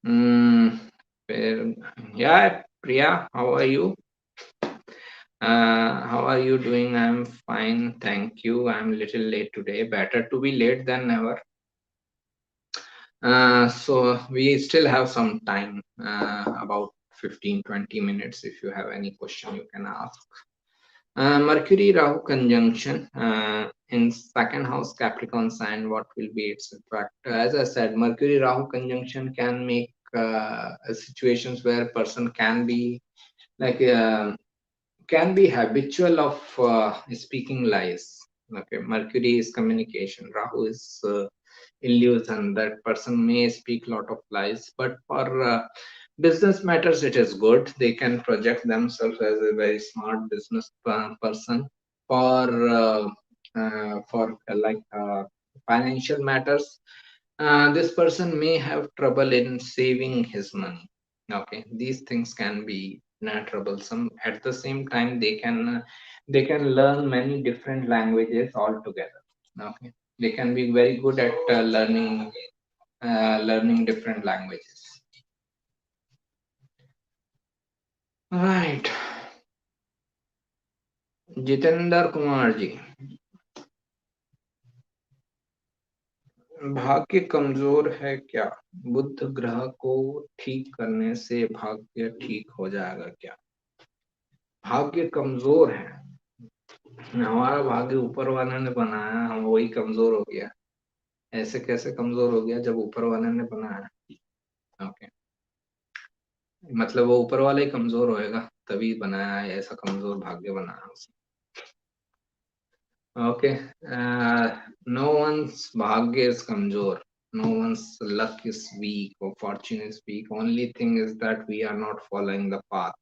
know. Yeah, Priya, how are you? How are you doing? I'm fine, thank you. I'm a little late today. Better to be late than never. So we still have some time, about 15-20 minutes. If you have any question, you can ask. Mercury Rahu conjunction in second house Capricorn sign, what will be its effect? As I said, Mercury Rahu conjunction can make situations where a person can be like can be habitual of speaking lies. Okay, Mercury is communication, Rahu is illusion. That person may speak a lot of lies, but for business matters, it is good. They can project themselves as a very smart business person. For financial matters, this person may have trouble in saving his money. Okay, these things can be troublesome. At the same time, they can learn many different languages altogether. Okay, they can be very good at learning different languages. Right, Jitendra Kumar ji, भाग्य कमजोर है क्या? बुध ग्रह को ठीक करने से भाग्य ठीक हो जाएगा क्या? भाग्य कमजोर है, हमारा भाग्य ऊपर वाले ने बनाया, हम वही कमजोर हो गया। ऐसे कैसे कमजोर हो गया जब ऊपर वाले ने बनाया? ओके, मतलब वो ऊपर वाला ही कमजोर होएगा तभी बनाया है, ऐसा कमजोर भाग्य बनाया उसने। Okay. No one's bhagya is kamjor. No one's luck is weak or fortune is weak. Only thing is that we are not following the path.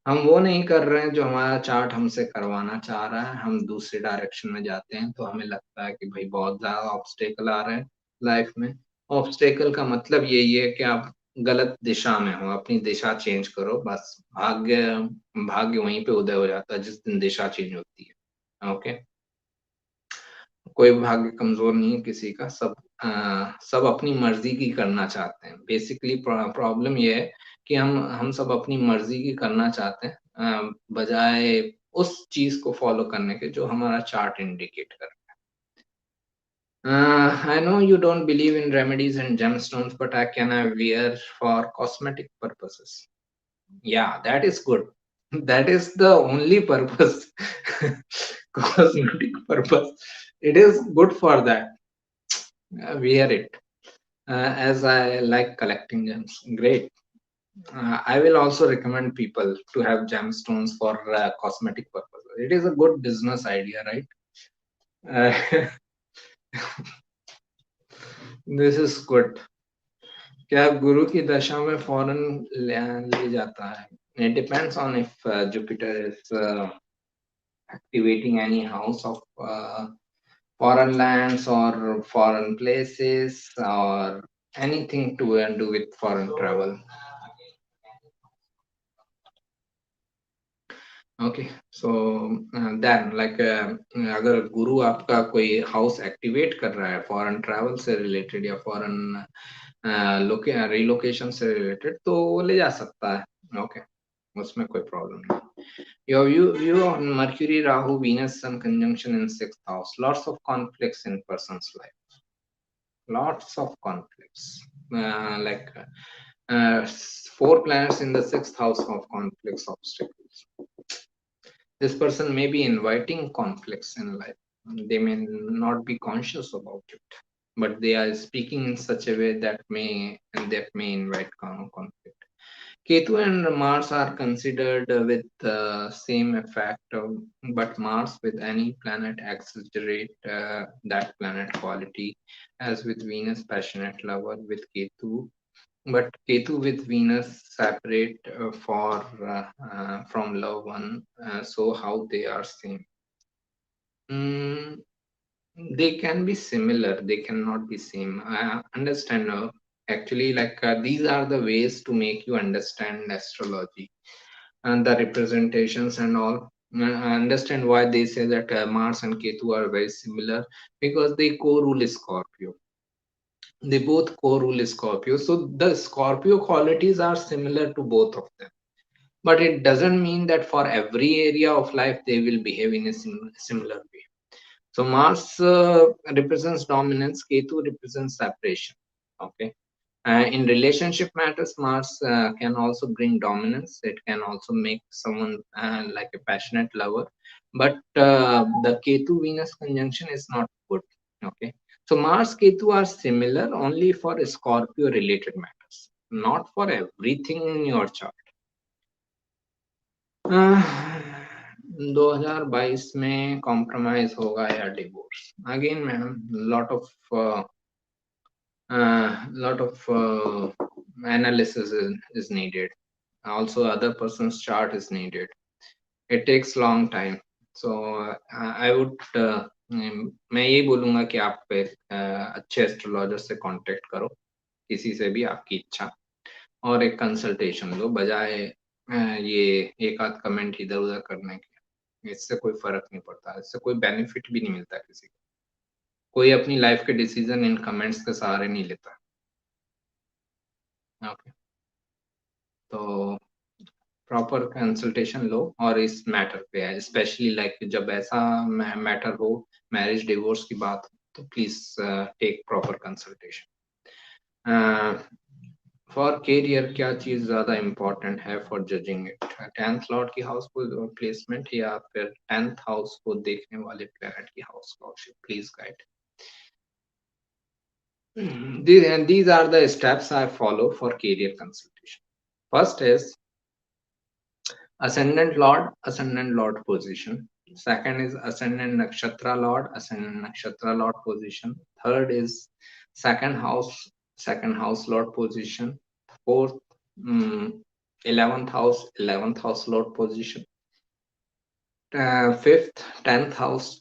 हम वो नहीं कर रहे हैं जो हमारा चार्ट हमसे करवाना चाह रहा है, हम दूसरे डायरेक्शन में जाते हैं, तो हमें लगता है कि भाई बहुत ज्यादा ऑब्स्टेकल आ रहे हैं लाइफ में। ऑब्स्टेकल का मतलब यही है कि आप गलत दिशा में हो, अपनी दिशा चेंज करो, बस भाग्य भाग्य वहीं पे उदय हो जाता है जिस दिन दिशा चेंज होती है। ओके, कोई भाग्य कमजोर नहीं है किसी का, सब अपनी मर्जी की करना चाहते हैं। बेसिकली प्रॉब्लम ये है कि हम सब अपनी मर्जी की करना चाहते हैं, बजाय उस चीज को फॉलो करने के जो हमारा चार्ट इंडिकेट कर रहा है। I know you don't believe in remedies and gemstones, but I can wear for cosmetic purposes. Yeah, that is good. That is the only purpose. Cosmetic purpose. It is good for that. Wear it. As I like collecting gems. Great. I will also recommend people to have gemstones for cosmetic purposes. It is a good business idea, right? Uh, this is good. क्या गुरु की दशा में foreign ले जाता है? It depends on if Jupiter is activating any house of foreign lands or foreign places or anything to do with foreign travel. Okay, so then like अगर गुरु आपका कोई हाउस एक्टिवेट कर रहा है फॉरेन ट्रैवल से रिलेटेड या foreign relocation से related, तो वो ले जा सकता है। ओके, उसमें कोई प्रॉब्लम नहीं। Your view on Mercury Rahu Venus Sun conjunction in sixth house, lots of conflicts in person's life, lots of conflicts, like 4 planets in the sixth house of conflicts, obstacles. This person may be inviting conflicts in life. They may not be conscious about it, but they are speaking in such a way that may invite conflict. Ketu and Mars are considered with the same effect, but Mars with any planet exaggerate that planet quality, as with Venus, passionate lover with Ketu, but Ketu with Venus separate from love one, so how they are same? Mm, they can be similar, they cannot be same. I understand now. Actually, like these are the ways to make you understand astrology and the representations and all. I understand why they say that Mars and Ketu are very similar, because they co-rule Scorpio. They both co-rule Scorpio, so the Scorpio qualities are similar to both of them. But it doesn't mean that for every area of life they will behave in a similar way. So Mars represents dominance, Ketu represents separation. Okay. In relationship matters, Mars can also bring dominance. It can also make someone like a passionate lover, but the Ketu Venus conjunction is not good. Okay, so Mars Ketu are similar only for Scorpio related matters, not for everything in your chart. 2022 में compromise होगा या divorce? Again ma'am, lot of analysis is needed. Also other person's chart is needed. It takes long time. So I would मैं यही बोलूंगा कि आप अच्छे astrologer से कांटेक्ट करो, किसी से भी आपकी इच्छा, और एक कंसल्टेशन लो, बजाय ये एक आध कमेंट इधर उधर करने के। इससे कोई फर्क नहीं पड़ता, इससे कोई बेनिफिट भी नहीं मिलता किसी को। कोई अपनी लाइफ के डिसीजन इन कमेंट्स के सहारे नहीं लेता। ओके, तो प्रॉपर कंसल्टेशन लो और इस मैटर पे है, स्पेशली लाइक जब ऐसा मैटर हो, मैरिज डिवोर्स की बात हो, तो please take proper consultation. For career क्या चीज ज्यादा इम्पोर्टेंट है for judging it? 10th lord की हाउस को प्लेसमेंट या फिर 10th हाउस को देखने वाले प्लैनेट की house lordship? Please guide. These are the steps I follow for career consultation. First is Ascendant Lord position. Second is Ascendant Nakshatra Lord position. Third is second house Lord position. Fourth, 11th house Lord position. Fifth, 10th house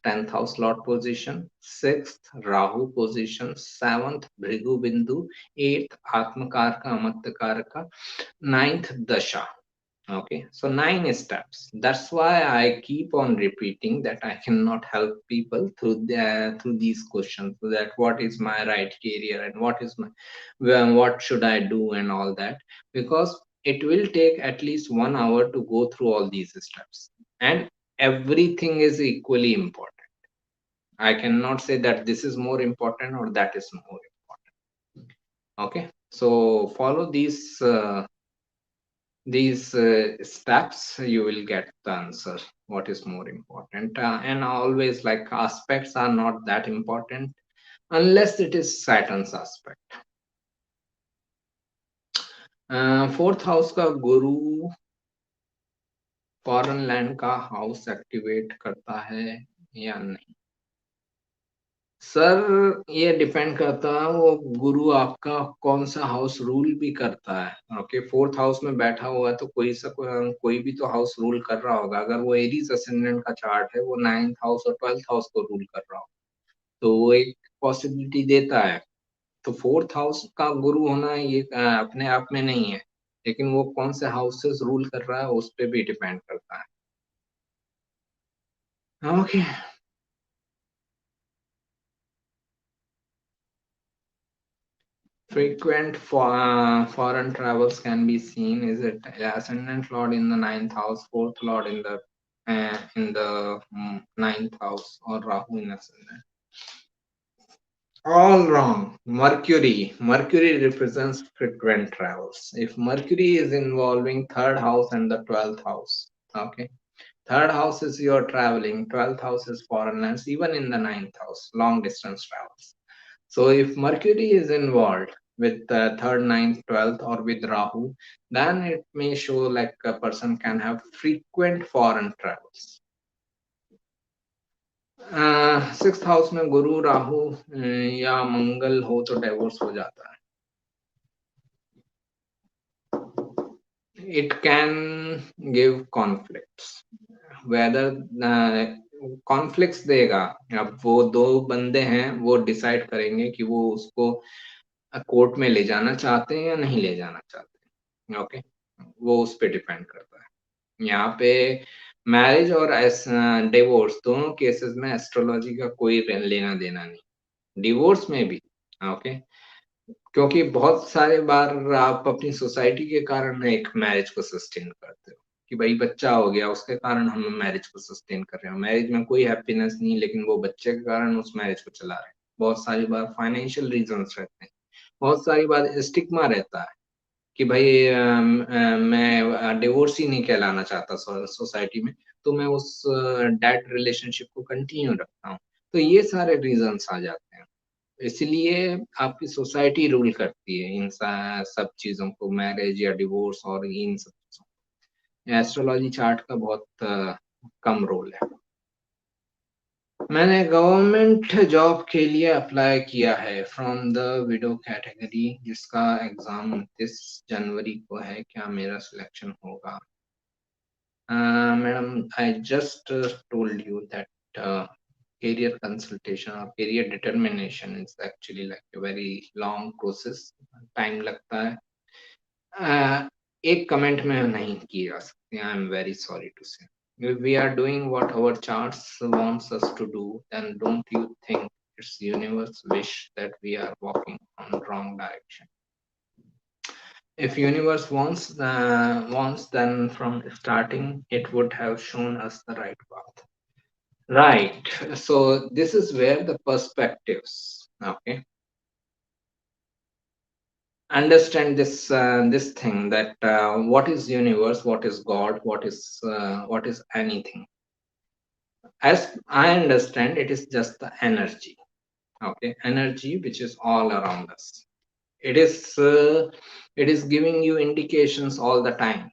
Lord position. Sixth, Rahu position. Seventh, Bhrigu Bindu. Eighth, Atmakarka Amatyakarka. Ninth, Dasha. Okay, so 9 steps. That's why I keep on repeating that I cannot help people through these questions. So that what is my right career and what should I do and all that, because it will take at least 1 hour to go through all these steps, and everything is equally important. I cannot say that this is more important or that is more important. Okay, so follow these steps, you will get the answer what is more important. And always, like, aspects are not that important unless it is Saturn's aspect. 4th house का गुरु foreign land का house activate करता है या नहीं? Sir, ये depend करता है वो गुरु आपका कौन सा हाउस रूल भी करता है। ओके, 4th हाउस में बैठा हुआ है तो कोई भी तो हाउस रूल कर रहा होगा। अगर वो एरीज असेंडेंट का चार्ट है, वो 9th हाउस और 12th हाउस को रूल कर रहा हो, तो वो एक पॉसिबिलिटी देता है। तो 4th हाउस का गुरु होना ये अपने आप में नहीं है, लेकिन वो कौन से हाउसेस रूल कर रहा है उस पर भी डिपेंड करता है। Okay, frequent foreign travels can be seen. Is it Ascendant Lord in the 9th house, 4th Lord in the 9th house, or Rahu in Ascendant? All wrong. Mercury represents frequent travels. If Mercury is involving 3rd house and the 12th house, okay, 3rd house is your traveling, 12th house is foreign lands, even in the 9th house, long distance travels. So if Mercury is involved with 3rd, 9th, 12th, or with Rahu, then it may show like a person can have frequent foreign travels. 6th house में गुरु राहु या मंगल हो तो divorce हो जाता है। It can give conflicts. Whether conflicts देगा, अब वो दो बंदे हैं, वो डिसाइड करेंगे कि वो उसको कोर्ट में ले जाना चाहते हैं या नहीं ले जाना चाहते हैं। ओके, वो उस पर डिपेंड करता है। यहाँ पे मैरिज और डिवोर्स दोनों केसेस में एस्ट्रोलॉजी का कोई लेना देना नहीं, डिवोर्स में भी। ओके, क्योंकि बहुत सारे बार आप अपनी सोसाइटी के कारण एक मैरिज को सस्टेन करते हो कि भाई बच्चा हो गया, उसके कारण हम मैरिज को सस्टेन कर रहे हो। मैरिज में कोई हैप्पीनेस नहीं, लेकिन वो बच्चे के कारण उस मैरिज को चला रहे हैं। बहुत सारी बार फाइनेंशियल रीजंस रहते हैं, बहुत सारी बात स्टिग्मा रहता है कि भाई मैं डिवोर्स ही नहीं कहलाना चाहता सोसाइटी में, तो मैं उस डेड रिलेशनशिप को कंटिन्यू रखता हूँ। तो ये सारे रीजंस आ जाते हैं। इसलिए आपकी सोसाइटी रूल करती है इन सब चीजों को, मैरिज या डिवोर्स और इन सब चीजों। एस्ट्रोलॉजी चार्ट का बहुत कम रोल है। मैंने गवर्नमेंट जॉब के लिए अप्लाई किया है फ्रॉम द विडो कैटेगरी, जिसका एग्जाम 29 जनवरी को है। क्या मेरा सिलेक्शन होगा? Madam, I just told you that career consultation or career determination is actually like a very long process, time लगता है। एक कमेंट में नहीं की जा सकती। I am very sorry to say. If we are doing what our charts wants us to do, then don't you think it's universe wish that we are walking on wrong direction? If universe wants, then from starting it would have shown us the right path. Right. So this is where the perspectives, okay, understand this thing that what is universe, what is God, what is anything. As I understand, it is just the energy, okay, energy which is all around us. It is giving you indications all the time,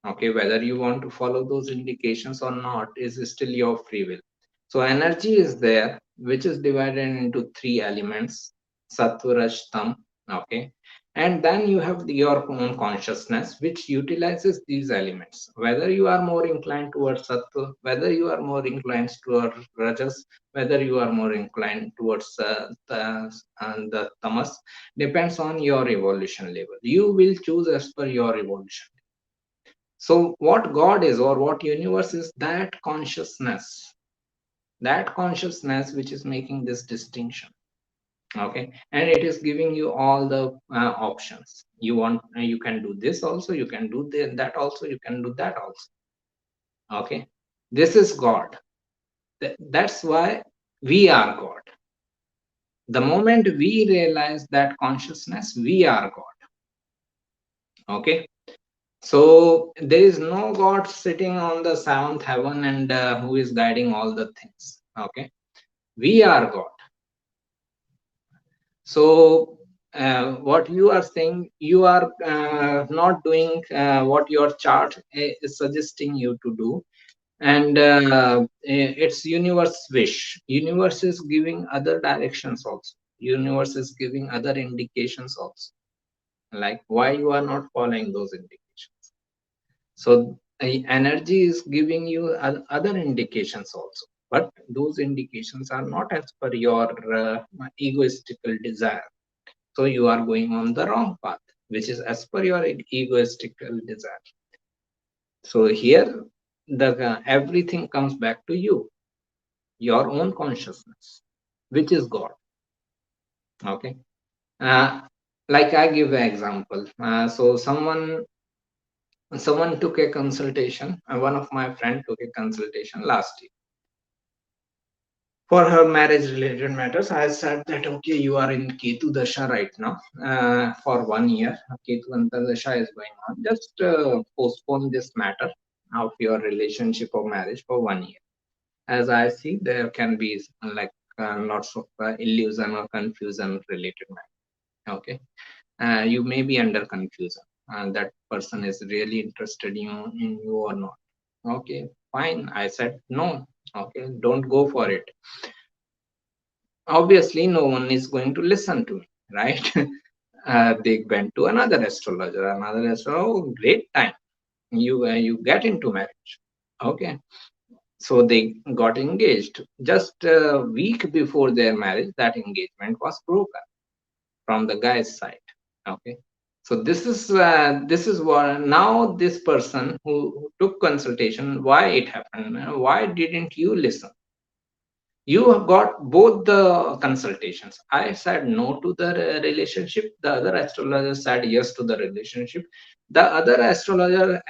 okay. Whether you want to follow those indications or not is still your free will. So energy is there, which is divided into three elements: sattva, raj, tam, okay. And then you have your own consciousness, which utilizes these elements. Whether you are more inclined towards sattva, whether you are more inclined towards rajas, whether you are more inclined towards the tamas, depends on your evolution level. You will choose as per your evolution. So what God is, or what universe is, that consciousness which is making this distinction, okay. And it is giving you all the options. You want, you can do this also, you can do that also, you can do that also, okay. This is God. That's why we are God. The moment we realize that consciousness, we are God, okay. So there is no God sitting on the seventh heaven and who is guiding all the things, okay. We are God. So what you are saying, you are not doing what your chart is suggesting you to do, and it's universe wish. Universe is giving other directions also. Universe is giving other indications also, like why you are not following those indications. So energy is giving you other indications also, but those indications are not as per your egoistical desire. So you are going on the wrong path, which is as per your egoistical desire. So here, the everything comes back to you, your own consciousness, which is God. Okay. Uh, like I give an example. So someone took a consultation. One of my friend took a consultation last year for her marriage related matters. I said that, okay, you are in Ketu Dasha right now for 1 year. Ketu Antardasha is going on. Just postpone this matter of your relationship or marriage for 1 year. As I see, there can be like lots of illusion or confusion related matter. Okay. You may be under confusion. That person is really interested in you or not. Okay, fine. I said no. Okay, don't go for it. Obviously no one is going to listen to me, right? They went to another astrologer. Oh, great time, you get into marriage, okay. So they got engaged. Just a week before their marriage, that engagement was broken from the guy's side, okay. So this is what, now this person who took consultation, why it happened, why didn't you listen? You have got both the consultations. I said no to the relationship. The other astrologer said yes to the relationship. The other astrologer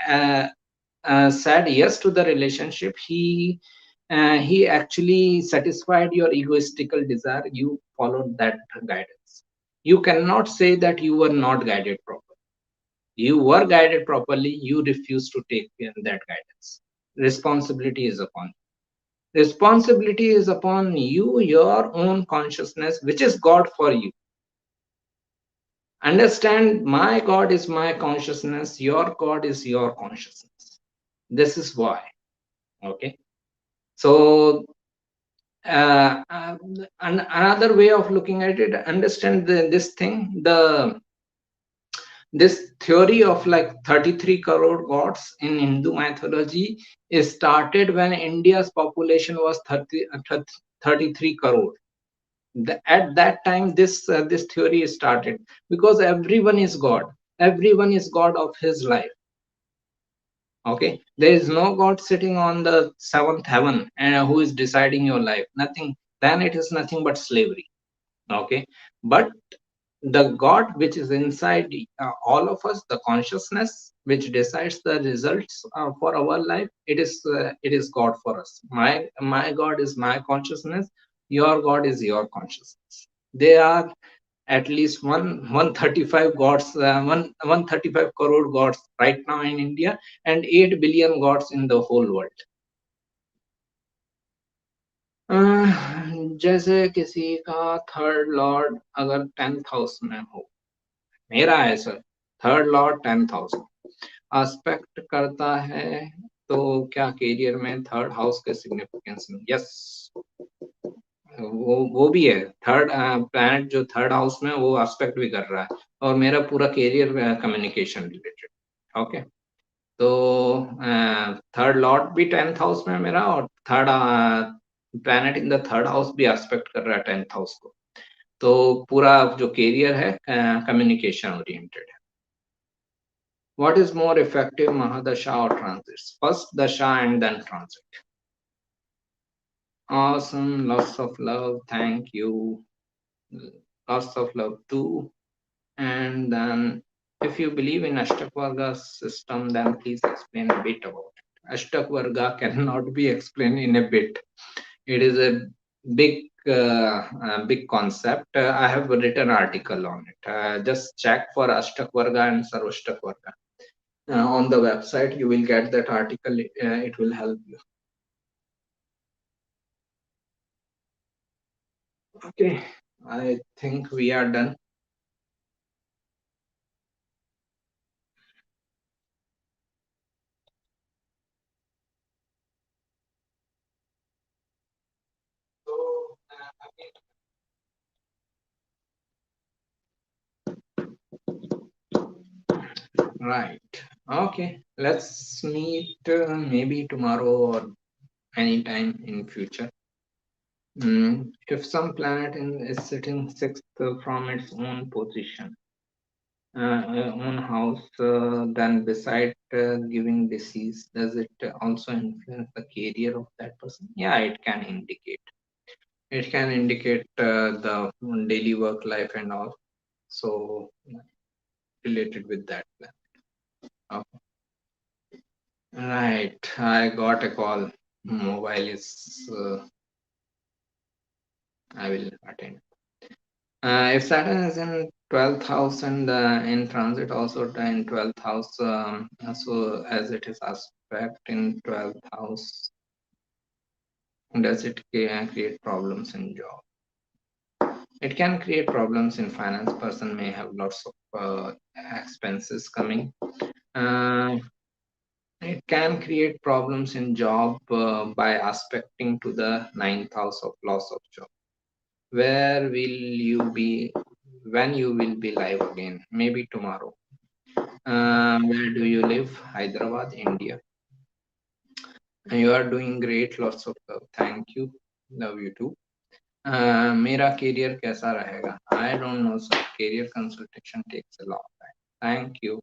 said yes to the relationship. He actually satisfied your egoistical desire. You followed that guidance. You cannot say that you were not guided properly. You were guided properly, you refuse to take that guidance. Responsibility is upon you. Responsibility is upon you, your own consciousness, which is God for you. Understand, my God is my consciousness, your God is your consciousness. This is why. Okay. So, another way of looking at it, understand this thing, this theory of like 33 crore gods in Hindu mythology is started when India's population was 33 crore. At that time, this theory started, because everyone is God. Everyone is God of his life. Okay, there is no God sitting on the seventh heaven and who is deciding your life. Nothing. Then it is nothing but slavery. Okay, but the God which is inside all of us, the consciousness which decides the results for our life, it is God for us. My God is my consciousness. Your God is your consciousness. They are at least 135 gods, 135 crore gods right now in India, and 8 billion gods in the whole world. जैसे किसी का third Lord अगर 10th house में हो, मेरा है sir, third Lord 10th house aspect करता है, तो क्या करियर में थर्ड हाउस के सिग्निफिकेंस में? यस, वो भी है। थर्ड प्लैनेट जो थर्ड हाउस में, वो एस्पेक्ट भी कर रहा है, और मेरा पूरा करियर कम्युनिकेशन रिलेटेड। ओके, तो थर्ड लॉर्ड भी 10th हाउस में मेरा, और third planet in the third house भी एस्पेक्ट कर रहा है 10th हाउस को। तो पूरा जो करियर है कम्युनिकेशन ओरिएंटेड है। What is more effective, Mahadasha or transits? First Dasha and then transit. Awesome, lots of love, thank you. Lots of love too. And then, if you believe in Ashtakvarga system, then please explain a bit about it. Ashtakvarga cannot be explained in a bit. It is a big concept. I have written an article on it. Just check for Ashtakvarga and Sarvashtakvarga. On the website, you will get that article. It will help you. Okay, I think we are done. So, right. Okay, let's meet maybe tomorrow or anytime in future. If some planet is sitting sixth from its own position, own house, then beside giving disease, does it also influence the career of that person? Yeah, it can indicate. It can indicate the daily work life and all. So related with that plan. Okay. Right, I got a call. Mobile is. I will attend. If Saturn is in 12th house and in transit also in 12th house, so as it is aspect in 12th house, does it create problems in job? It can create problems in finance. Person may have lots of expenses coming. It can create problems in job by aspecting to the 9th house of loss of job. Where will you be when you will be live again? Maybe tomorrow. Where do you live? Hyderabad, India. And you are doing great. Lots of love. Thank you. Love you too. मेरा career कैसा रहेगा? I don't know, sir. Career consultation takes a long time. Thank you.